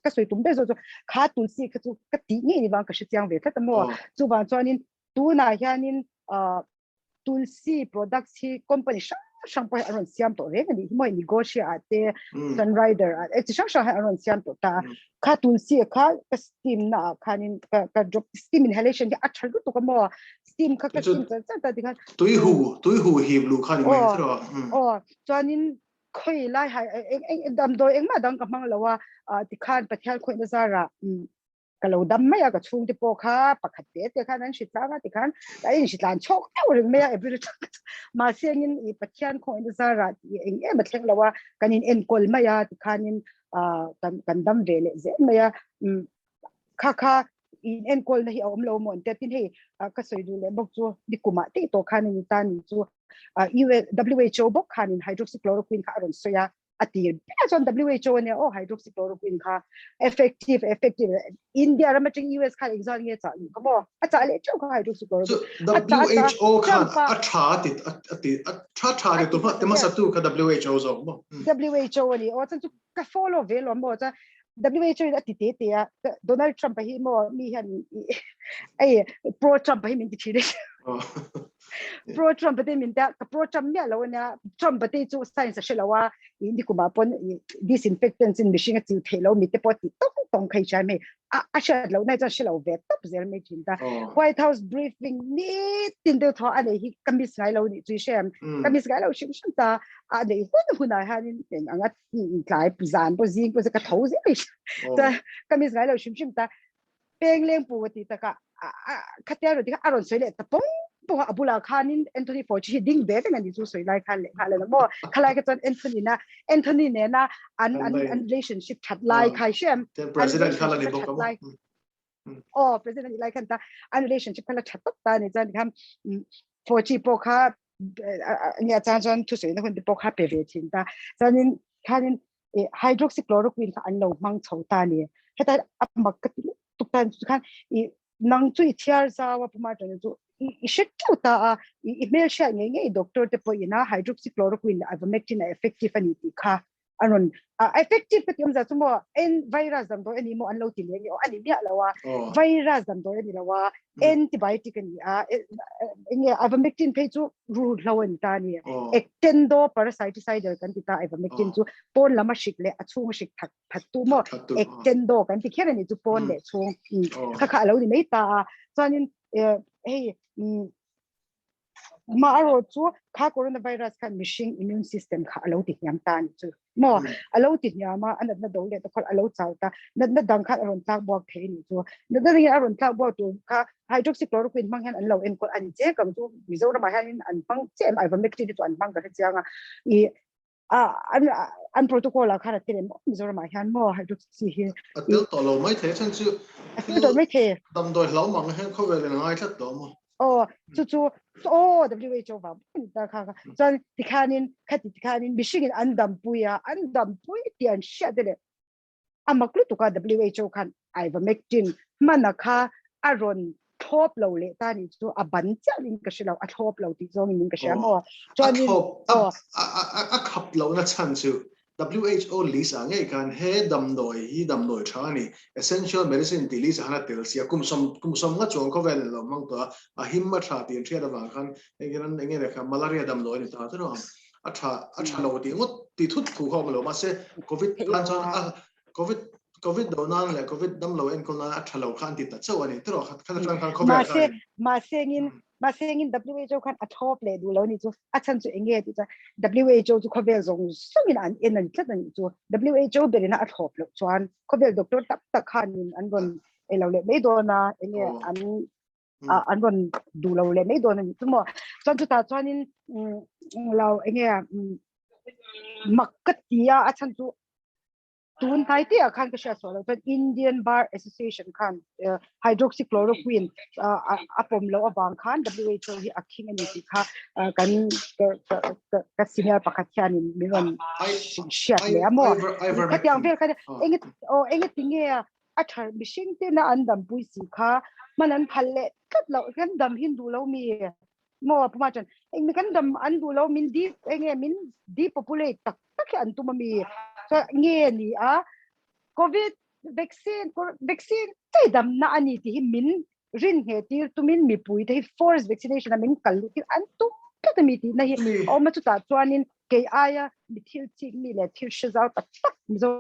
ka soi tum de zo kha tulsi ka chu ka ti ni wang ka shi chang ve kha ta mo chu ba chanin tu na hianin tulsi products hi company shang pa aron siam to re ni moi negotiate sunrider et shang aron siam to ta kha tulsi kha steam na khanin ka drop steam inhalation ki achal to ka mo steam kha ka steam cha ta dikha tui hu hi blue khan mai thro chanin khoi lai hai dam do eng ma dang ka mang lawa ti khan pathial khoi na zara kalau dam mai ka chung ti po kha pakhat te khan an shitla ti khan ai shitlan chok ta ring me every ma sengin I pathian khoi na zara eng e batleng lawa kanin en kol maya ti khanin kan dam vele ze maya kha in en kol na hi om lo mon te tin he ka soi du le bok chu dikuma ti to khanin ta ni chu WHO bok khanin hydroxychloroquine kha aron soya ati based on WHO ne hydroxychloroquine kha effective India ramating US kha exam ye cha komo acha le chau kha hydroxychloroquine WHO khan atha to ma satu ka WHO zo mo WHO ni o chan chu ka follow ve lo mo cha WHO ati te ya Donald Trump hi mo mi han ai pro Trump hi min ti thire pro Trump te min ta pro Trump ne lo na Trump te chu science she lawa indi kuma pon disinfectants in machine ti thelo mi te poti tong khai chai me a sha lo na cha she lo ve top zer me chin ta White House briefing ni tin de tho ane hi kamis ngai lo ni chi shem kamis ngai lo shim shim ta ane hun na ha ni ten anga tlai pizan po zing po ka thau ze ta kamis ngai lo shim shim ta peng leng pu ti ta ka khatia ro ti ka aron sele ta pong po abula khanin Anthony Fauci ding be te ngani chu soi lai khan le mo khalai ka chan Anthony ne na an relationship that lai khai shem president khala ni bok mo president lai khan ta an relationship khala that ta ni chan kham Fauci po kha nya chan tu soi na hun po kha pe ve chin ta chanin khanin hydroxychloroquine ka an lo mang chho ta ni heta amak tuk tan khan nang chui thiar zawa puma tan chu I shit ta email sha ngei doctor te po ina hydroxychloroquine ivermectin effective ani ti kha anon effective pe tiom za chumo en virus dam do ani mo an lo ti le ani bia lawa virus dam do ani lawa antibiotic ani nge ivermectin pe chu ru lawan ta ni extendo parasiticide kan ti ta ivermectin chu pon lama shik le achung shik that tu mo extendo kan ti kher ni chu pon le chung kha lo ni mai ta chanin hey Maro chu kha coronavirus kan mishing immune system kha alo ti nyam tan chu mo alo ti nyama anat na dole to khol alo chawta na dang kha ron tlak bok the ni chu na ri ron tlak bok tu kha hydroxychloroquine mang han an lo en ko an che kam chu Zoram han an pang che ivermectin tu an pang ka changa I an protocol la khara tere mo Zoram han mo hydroxy hi atil to lo mai the chan chu atil to mai the dam doi lo mang han kho ve ngai thlat to mo chu WHO va ta kha chan tikhanin mishing andam puya andam pui tian sha de amaklu tu ka WHO khan ivermectin manakha aron thop lo le ta ni chu aban chalin ka shilo a thop lo ti zong ning ka shamo chanin a khap lo na chan chu WHO lisa ngai kan he dam doi thani essential medicine ti lisa hana tel sia kum som nga chong ko vel lo mang to a himma tha ti thia da wang khan engeran engere kha malaria dam doi ni ta tro a tha lo ti ngot ti thut thu ho lo ma se covid kan chan covid do nan le covid dam lo en ko na a tha lo khan ti ta chawani tro khan covid khan ma sengin WHO khan a thop le du lo ni chu a chan chu enge ti cha WHO chu khovel zong sungin an en an tlat ni chu WHO berina a thop lo chuan khovel doctor tak khan an ron e lo le me do na enge an ron du lo le me do na ni chu mo chan chu ta chuanin lo enge makkatia a chan chu tun thai ti khan ka sha so lo Indian Bar Association khan hydroxychloroquine apom lo abang khan WHO hi aking ani ti kha kan ka senior pakathian in miron shat le amo khatyang vel kha enge tinge a thar mishing te na andam pui si kha manan phalle kat lo kan dam hindu lo mi mo puma chan eng kan dam andu lo min di enge min di populate tak an tu mi so nge ni covid vaccine te dam na ani ti min rin he tir tumin mipui te force vaccination min kallu ti an tu ka mi ti na hi o ma chu ta chuanin ke aya mi thil chi mi le thil shizau tak zo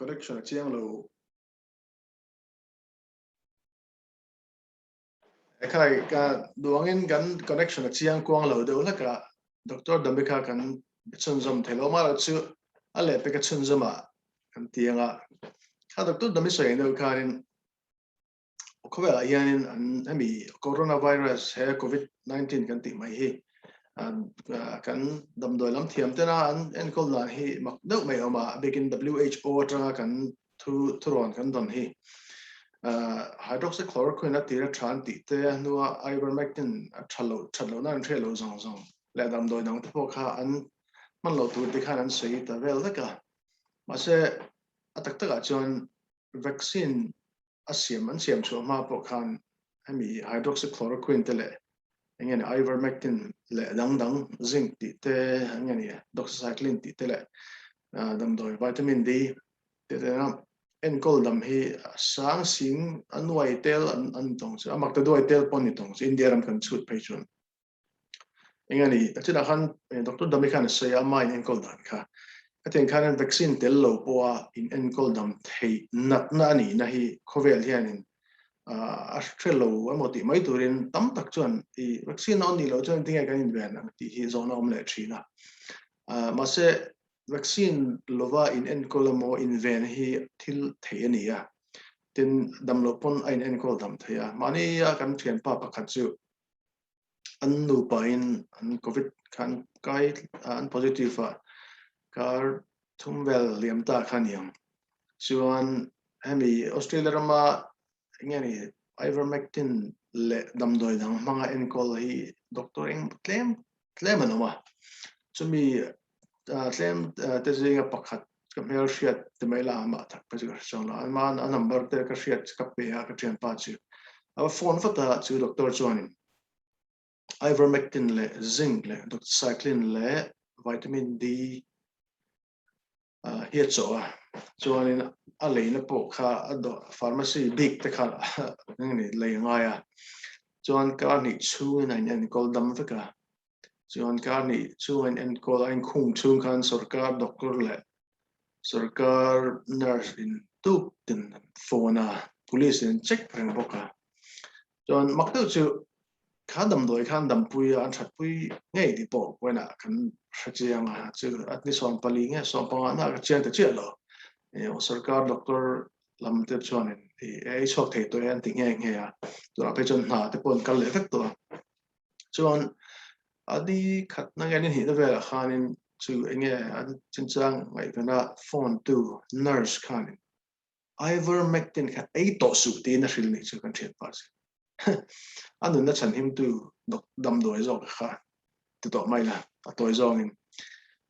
correction chiang lo khai ka duangin kan connection chiang kwang lo de la ka Dr. Damika kan chunjom thelo ma chu ale pe ka chunjoma kan tianga ka Dr. Damisoi no karin khowela hianin an ami coronavirus he COVID-19 kan ti mai hi kan damdoi lam thiam te na an enkol na hi mak deuh mai oma begin WHO atanga kan thuron kan don hi hydroxychloroquine atira than ti te nuwa ivermectin thalo na thelo zong le damdoi nang te kha an man lo tu ti khan an sei ta vel ka ma se atak taka chuan vaccine an siam chu ma po khan ami hydroxychloroquine te le engene ivermectin le dang zinc ti te engene doxycycline ti te le damdoi vitamin D te na enkol dam hi sang sing anuai tel an tong chu amak ta doi tel pon ni tong chu India ram kan chut phei chun engene achina khan Dr. Damikhan sei ama enkol dan kha aten khan vaccine tel lo poa in enkol dam thei natna ni na hi khovel hianin Australia amoti mai turin tam tak chuan I vaccine on ni lo chuan tinga kan in ban ti hi zona om le thina ma se vaccine lova in enkolamo in ven hi thil thei ania tin damlo pon ain enkol dam theya mani ya kan thian pa pakhat chu an nu pa in an covid khan kai an positive kar thumvel liamta khaniam chuan hemi Australia rama ngeni ivermectin le damdoi dang manga encol hi doctor eng claim anoma chumi claim tezing pakhat kamel hriat temela ma thak pajur changla man a number te ka hriat ka pe ka chen pa chu a phone fata chu doctor chuanin ivermectin le zinc le doxycycline le vitamin D hiat so chuanin a leina po kha ado pharmacy big te kha ni le ngaya chuan ka ni chu na en kol dam veka chuan ka ni chu en kol ein khung chung khan sarkar doctor le sarkar nurse in tu tin phone police in check reng boka chuan maktu chu khadam doi khan dam pui an that pui ngei di po wena kan hrachiang chu atni som pali nge som pa na ka chen te che lo sarkar doctor lam te chuan ei chok thei to an ti nge nge ya to a pe chon na te pon kal le vek to chuan adi khat na gan hi da vel khanin chu enge ad chinchang ngai vena phone to nurse khan ivermectin kha ei to su ti na hril ni chu kan thiat pa anh đã chẳng him tu đâm đuổi rồi cả từ đó mai là tuổi rồi mình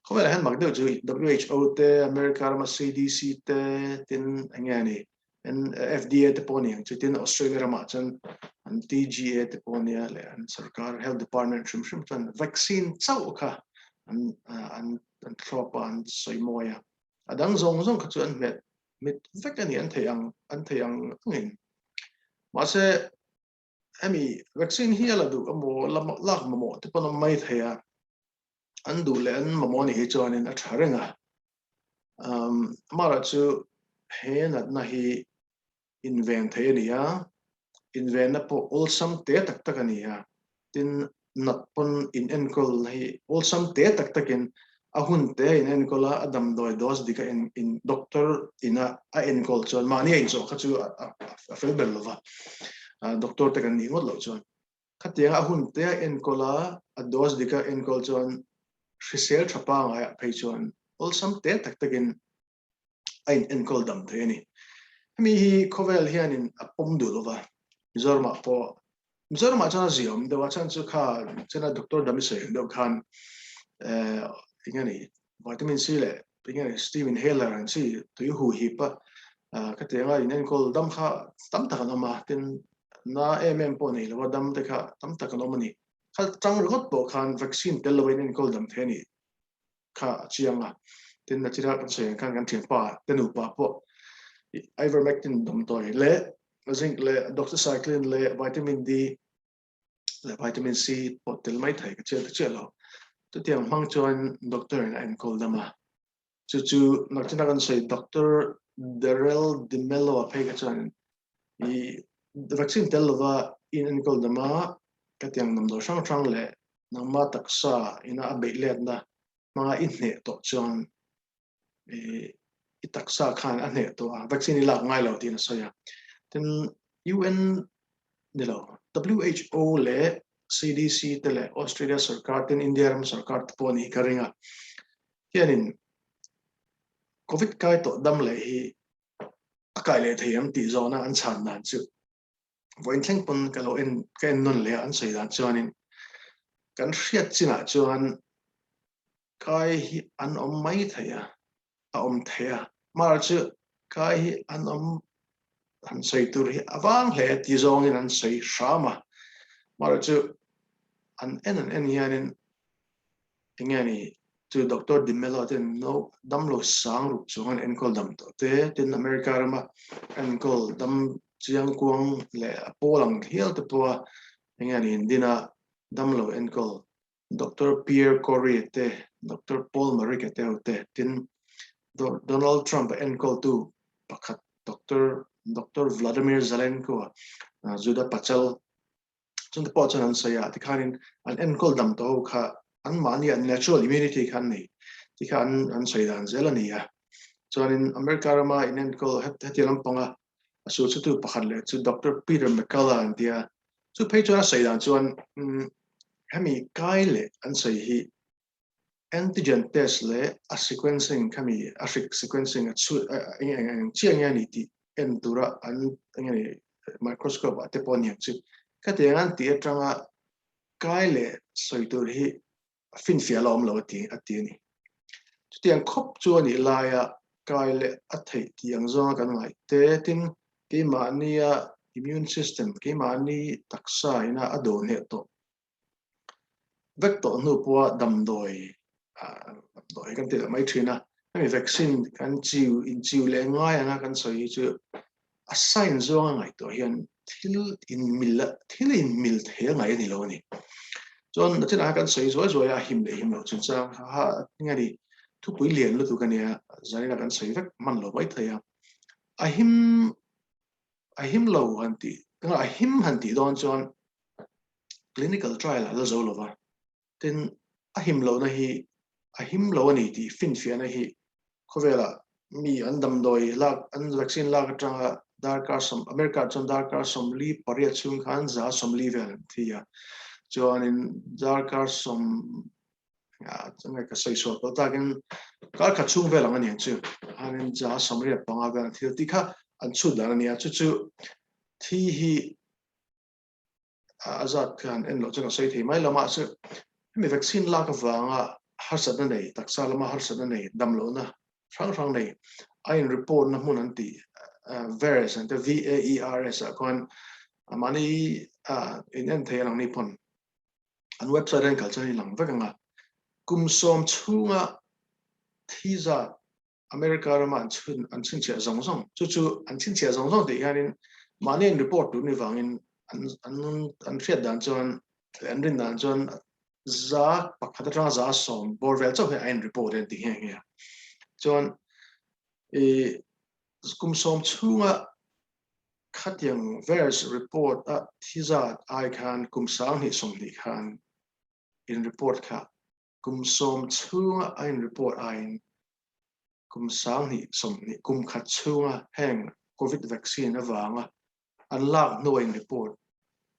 không phải là hắn mặc được chứ WHO te America mà CDC te tin anh nghe này FDA te poni chứ tin Australia mà chân anh TGA te poni là anh sarkar health department chum chum chân vaccine sau cả anh thọ anh soi môi đang zong cái chuyện mệt vách cái này anh thấy anh nghìn mà sẽ Ami vaccine hi ala du amo lak mamo te pon mai thaya an du le an mamo ni hi chuan in a tharenga mara chu he natna hi invent thei ania invent na po olsam te tak tak ania tin nat pon in enkol hi olsam te tak takin ahun te in enkola adam doi dos dika in doctor ina a enkol chuan mani ein cho khachu a felbel lova doctor te kan ni ngot lo chuan khatianga ahun te enkola a dos dika enkol chuan hrisel thapa nga phei chuan olsam te tak takin ein enkol dam the ni mi hi khovel hianin a pom du lova Zoram po Zoram chana ziom de wachan chu kha chana doctor damisei do khan ingani vitamin C le ingani Steven Heller and si tu hu hi pa khatianga in enkol dam kha tam tak na ma tin na po nei lo dam te kha tam tak no mani khal chang got po khan vaccine tel lo in kol dam the ni kha chianga tin na chira kan se kan thian pa tenu pa po ivermectin dam toy le zinc le doxycycline le vitamin D le vitamin C potel mai thai ka che lo tu tiang mang chuan doctor in kol dama chu na china kan se doctor Darrell DeMello phei ka chuan the vaccine telva in kol dama katiang nam do sang le nangma taksa ina abei let na mga inne to chuan itaksa khan ane to vaccine la ngai lo tin so ya tin UN dilo WHO le CDC tele Australia sarkar tin India ram sarkar poni karinga hianin covid kai to dam le hi akai le theiam ti zona an chan nan chu voin thleng pon kalo en ken non le an sei dan chuanin kan hriat china chuan kai hi an mai thaya a thaya mar chu kai hi an sei tur hi awang hle ti zong in an sei shama mar chu an hianin ingani to Dr. DeMello tin no damlo sang ru chuan enkol dam to te tin America rama enkol dam chiang kuang le polang hial te po ingani indina damlo enkol Dr. Pierre Corey te Dr. Paul Marik te tin Donald Trump enkol tu pakhat Dr. Vladimir Zelenko Judah Pachal chung te po chan an saya ti khanin an enkol dam to kha an mani an natural immunity khan nei ti khan an saidan zelani ya chuan in America rama in enkol hetilam panga asu chu pakhat le chu Dr. Peter McCullough an dia chu phei chuan saidan chuan hemi kai le an sei hi antigen test le a sequencing kami a sequencing a chu chiang yani ti en tura an ngani microscope at the ponyang chu katiangan ti atanga kaile soitur hi fin fialom lo ti atini tiang khop chu ani laya kaile athei tiang zonga kan ngai te tin ke mania immune system ke mani taksa ina adon he to vector nu puwa damdoi damdoi kan te mai thina ai vaccine kan chiu in chiu le ngai anga kan soi chu a sign zonga ngai to hian thil in mil the ngai ni lo ni chon na china kan soi zo ya him le him lo chun cha ha ngari thu pui lian lu tu kan ya zani kan soi vek man lo bai thaya a him lo anti ka a him hanti don chon clinical trial ala zo lo wa tin a him lo na hi a him lo ani ti fin fia na hi khovela mi andam doi lak an vaccine lak tanga darkar som america chon darkar som li pariat chung khan za som li vel thia chon in darkar som changa ka sai so ta gen kar kha chung vel ang ani chu anin za som ri panga vel thil ti kha an chu dan ani chu chu thi hi azat khan en lo changa sai thei mai lama chu mi vaccine lak awanga harsat na nei taksa lama harsat na nei damlo na rang nei ain report na mun anti virus and the VAERS kon mani in en thei lang ni pon an website en culture ni lang vekanga kumsom chunga thiza america rama chun an chin che zong zong chu an chin che zong zong de yanin mani report tu ni wangin an hriat dan chon an rin dan chon za pakhatatra za som borvel chau he ain report en ti he chon kumsom chunga khatiang various report thiza I can kumsang hi som ni khan in report kha kumsom chunga ain report ain kumsang hi som ni kum khat chunga heng covid vaccine awanga unlock no in report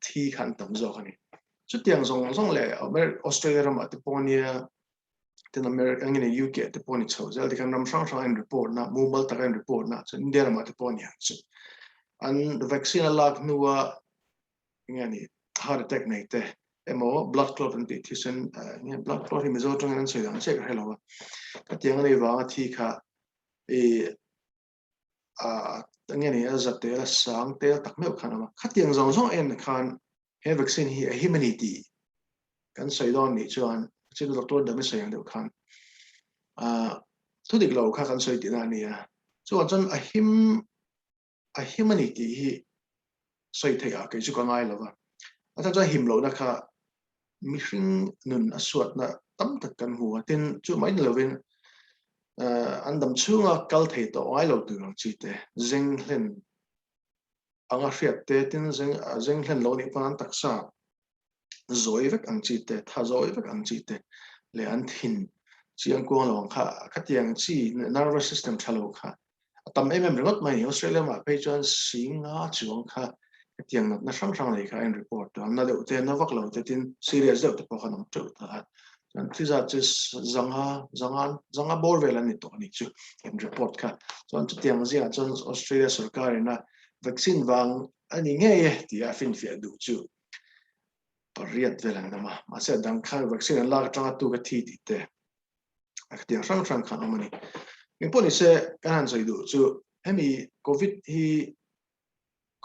thi khan tam zo khani chu tiang zong le Australia ram at ponia tin America ngin UK at poni chho zel di kan ram sang in report na mobile ta in report na chu India ram at ponia chu an the vaccine unlock nuwa ngani heart attack nei te emo blood clot and tisen blood clot hi mezo tong an sei dang check hello ka tiang nei wa thi kha ngani azate la sang te tak me khana ma khatiang zong en khan he vaccine hi a humanity kan sei don ni chuan chin doctor dami sei ang khan thu dik lo kha kan sei ti na ni chuan chan a humanity hi sei thei ke chu ka ngai lo wa ata cha him lo na kha mi hring nun aswat na tam tak kan huwa tin chu mai lovin andam chunga kal thei to ai lo tu lang chi te zeng hlen anga hriat te tin zeng hlen lo ni pan taksa zoi vek ang chi te tha zoi vek ang chi te le an thin chiang ko long kha khatiang chi nervous system thalo kha tam ringot mai Australia ma pe chuan singa chuang kha khatiang na sang nei kha in report na de te na vak lo te tin serious de te po khanam tu ta and these are just zanga borvel ani to ni chu in report kha chuan chu tiang zia chuan Australia sarkar na vaccine wang ani ngei ti a fin fi du chu hriat velang nama ma se dang kha vaccine la tanga tu ka thi ti te aktiang sang khan amani imponi se kan sai du chu hemi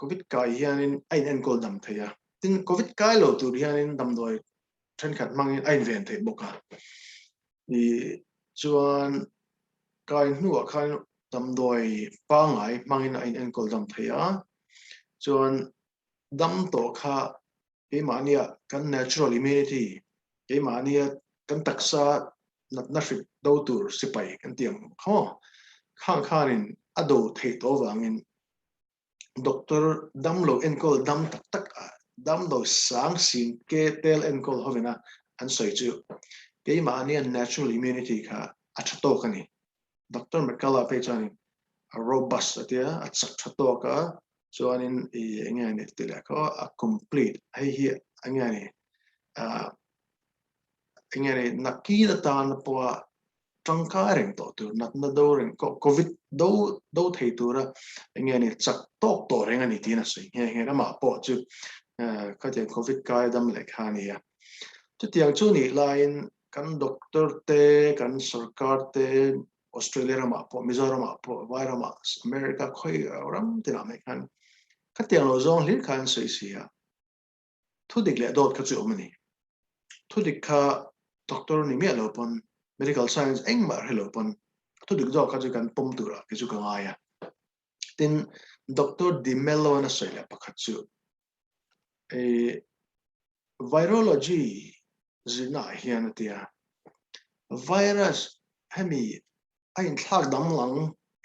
covid kai hianin ain en kol dam thaya tin covid kai lo tu hianin dam doi thren khat mangin ain ven thei boka ni chuan kai hnuah khan dam doi pangai mangin ain en kol dam thaya chuan dam to kha ke mania kan natural immunity ke mania kan taksa natna hrit do tur sipai kan tiang ho khanin ado thei to wangin doctor damlo enkol dam tak dam do sang sin ke tel enkol hovena an soi chu ke mania natural immunity kha athato kani doctor mekala pe chani a robust atia atsak thato ka chuanin engani tila ko a complete ai hi engani nakila tan po trangka reng to tu natna do reng covid do thei tu ra nge ni chak tok to reng ani tina sei nge na ma po chu ka te covid kai dam le khani ya chu tiang chu ni line kan doctor te kan sarkar te Australia ma po Mizoram ma po Vaira ma America khoi ram te na me kan ka tiang lo zong hlir khan sei sia thu dik le dot ka chu mani thu dik kha doctor ni me lo pon medical science eng mar hello pon thu dik zo ka chu kan pom tu ra ki chu ka ya tin doctor dimelo na sei la pakhat chu e virology zina hian tia virus hemi in thak dang lang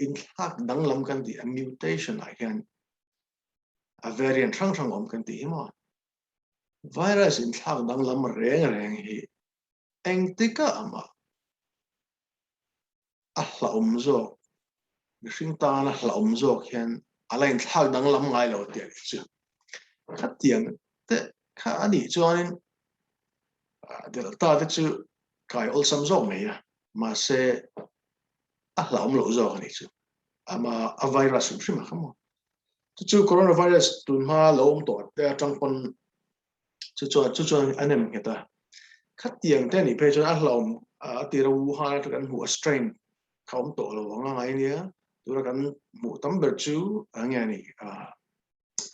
in thak dang lam kan ti a mutation I can a variant thang om kan ti mo virus in thak dang lam reng hi eng tika ama a hlaum zo mihring ta na hlaum zo hian ala in thak dang lam ngai lo ti chu khat tiang te kha ani chuanin delta te chu kai ol sam zo mai ya ma se a hlaum lo zo ani chu ama a virus shim khamo chu coronavirus tun ma lom to te atang pon chu anem heta khat tiang te ni pe chu a hlaum a ti ro ha ta kan hu strain khom to lo nga ngai nia tu ra kan mu tam ber chu anga ni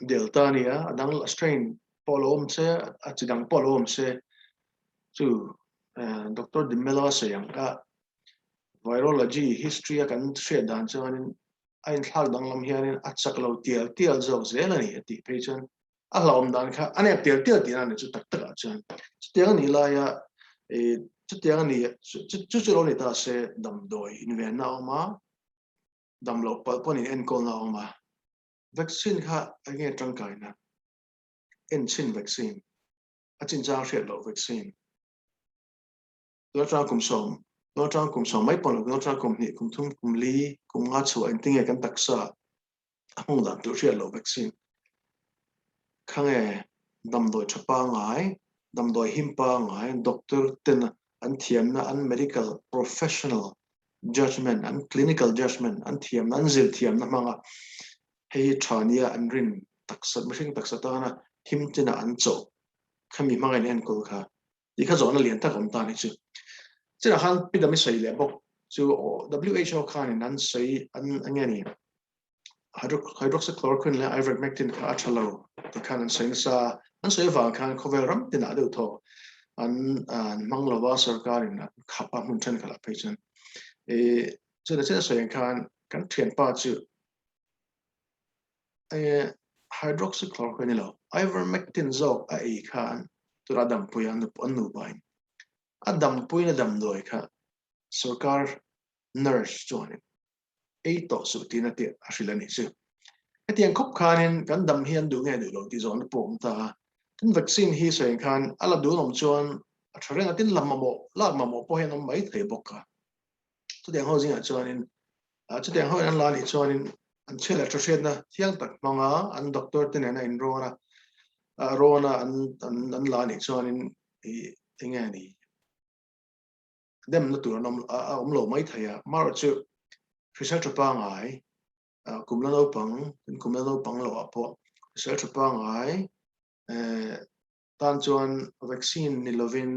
delta nia adang strain polom se a chidang polom se chu Dr. Dimelo se yang ka virology history kan share dan chuanin ain thak dang lam hianin a chak lo tial zo zel ani ati pe chuan a hlom dan kha ane tial ti ani chu tak tak a chuan tiang ni la ya chu tiang ni chu lo ni ta se dam doi in ve na ma dam lo pal pon in en kol na ma vaccine kha ange tang kai na en chin vaccine a chin chang hriat lo vaccine lo tang kum som mai pon lo tang kum ni kum thum kum li kum nga chu an tinge kan taksa hong dan tu hriat lo vaccine khange dam doi thapa ngai dam doi himpa ngai doctor ten an thiam na an medical professional judgment and clinical judgment an thiam an zil thiam na manga hei thania an rin taksat mihring taksata na him tina an cho khami mangai nen kol kha ti kha zona lian ta kom ta ni chu chira han pidami sei le bok chu WHO khan in an sei an angani hydroxychloroquine le ivermectin kha athalo ti khan an sei sa an sei wa khan khovel ram tina do tho an manglawa sarkar in khapa mun than khala pechen chira sei khan kan thian pa chu hydroxychloroquine lo ivermectin zo a e khan tura dam puyan anu bain adam puina dam doi kha sarkar nurse chuan e to su tina te ashilani chu etiang khop khanin kan dam hian du nge du lo ti zon pom ta tin vaccine hi sei khan ala du nom chuan athreng atin lamamo lak mamo po hen mai thei bokka tu deng ho jinga chuanin chu deng ho an la ni chuanin an chela threshed na thiang tak manga an doctor ten na in rona an la ni chuanin enga ni dem na tur nom lo mai thaya mar chu research pa ngai kumla lo pang lo apo research pa ngai tan chuan vaccine ni lovin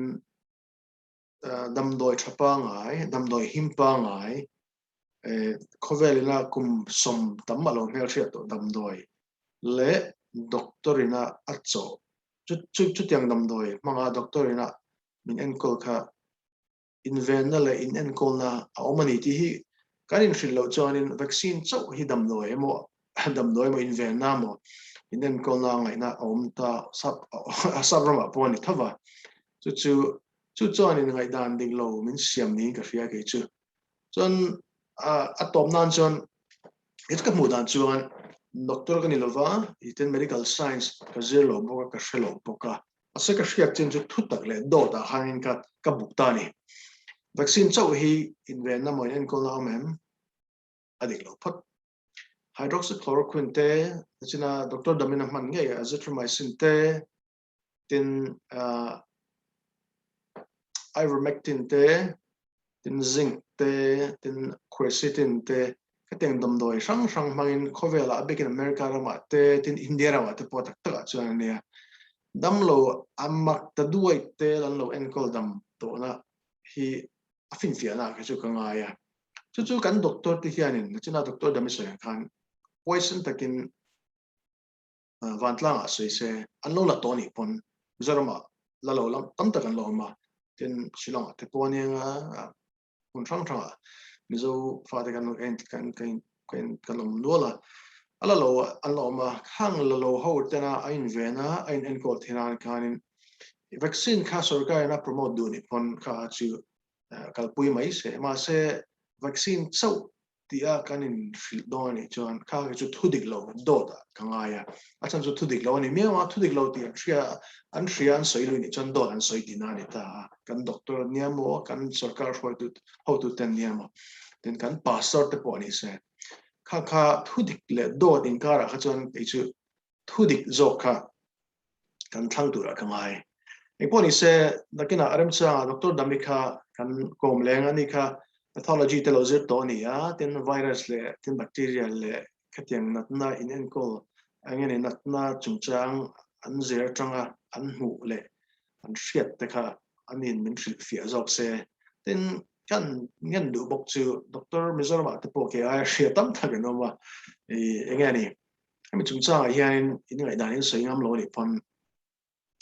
dam doi thapa ngai dam doi himpa ngai khovelina kum som tamalo hmel thriat to dam doi le doctorina acho chu tiang dam doi manga doctorina min en kol kha inven na le in en kol na omani ti hi karin hril lo chuanin vaccine chau hi dam doi mo inven na mo in en kol na ngai na om ta sab rama poni thava chu chuanin ngai dan ding lo min siam ni ka ria ke chu chon atom nan chon it ka mu dan chuan doctor ka nilova iten medical science ka zelo boka ka shelo boka ase ka hriat chen chu thu tak le do ta hanin ka bukta ni vaccine chau hi inven na mo en kol na mem adik lo phat hydroxychloroquine te china Dr. Damina man nge azithromycin te tin ivermectin te tin zinc te tin quercetin te cái tiếng đầm đồi sang sang mang in COVID là bên America ra mà te tin India ra mà te po tak tak cho anh nè đâm lâu amak ta đuôi te lần lâu en call đâm tổ na hi phim phía na cái chỗ cái ngay à chỗ cái doctor thì hiện nay chúng ta doctor đâm soi khan poison takin van tlang a soi se an lâu là toni pon Zoram la lâu lắm tâm tak an lâu mà tin Shillong te po ni kun sang sang mizo fa te kan lom lo la ala lo an lo ma hang lo ho te na ain vena ain en ko thinan kanin vaccine kha sarkar na promote du ni pon kha chu kalpui mai se ma se vaccine chau tia kanin fil do ni chuan kha chu thudik lo do da kangaya achan chu thudik lo ni me ma thudik lo ti an hrian soi lu ni chuan do an soi dina ni ta kan doctor niamo kan sarkar ho tu ten niamo ten kan pastor te po ni se kha thudik le do din kara kha chuan ei chu thudik zo kha kan thang tu ra kangai ei po ni se nakina remchang Dr. Dami kha kan KAWMNA ani kha pathology te lo zir to ni a ten virus le ten bacteria le khatiang natna in en ko angeni natna chungchang an zir tanga an mu le an hriat te kha anin min fia zok se ten kan ngen du bok chu Dr. Zoram te po ke a hriat tam thak no ma engeni ami chungchang hian in ngai dan in soi ngam lo ni pon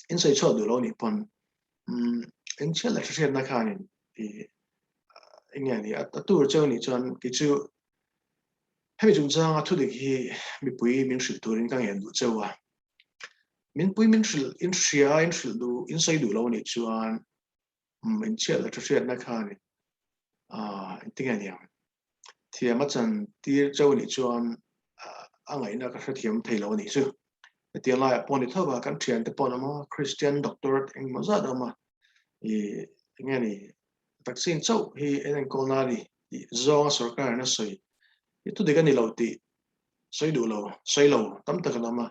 in soi chho du lo ni pon in chel la hriat na khanin engeni atur chau ni chuan ki chu hemi chungchang a thudik hi mipui min hrit turin kang en du chawa min pui min hrit in hria in hrit du in soi du lo ni chuan in chel la hriat na khanin ingeni thiam chan tir chau ni chuan angai na ka thiam thei lo ni chu tiang lai pon ni thoba kan thian te pon ma Christian doctor eng ma za da ma ingeni vaccine chau hi en ko na ni zo sarkar na soi itu de kan ni lo ti soi du lo soi lo tam ta kana ma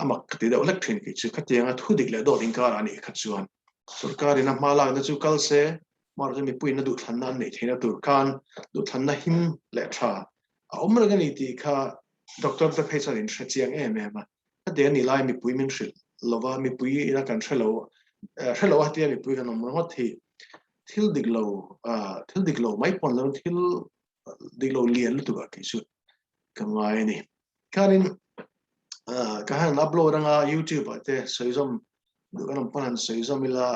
amak ti da lek thin ki chu khatianga thudik le do din ka ra ni khachuan sarkar ina mala na chu kal se mar mi pui na du than na nei thina tur kan du than na him le tha omra ga ni ti kha doctor ta phaisa in chiang ma de ni lai mi pui min shil lova mi pui ina kan thelo hatia mi pui kan mo thi thil dik lo mai pon lo thil dik lo lian tu ka ki su kangai ni kanin ka han upload nga YouTube ate soizom du kan pon soizom ila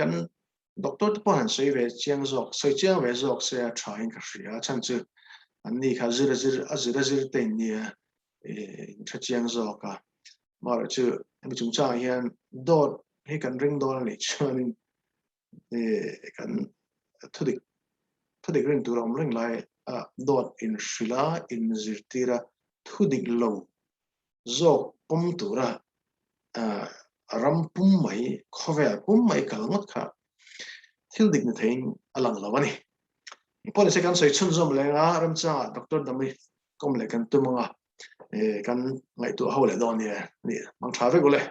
kan doctor te pon soi ve chiang zok soi chiang ve zok se trying ka hria chan chu an ni kha zir te ni tha chiang zok ka mar chu mi chung cha hian dot he kan ring dot ni chuan kan thudik ring tu rom ring lai dot in shrila in zirtira thudik lo zok pum tura ram pum mai khovel pum mai kalngot kha thil dik na thein alang lawani pon se kan soi chun zom lenga remchang Dr. Dami KAWMNA kan tumanga kan ngai tu ho le don ni mang tha ve gole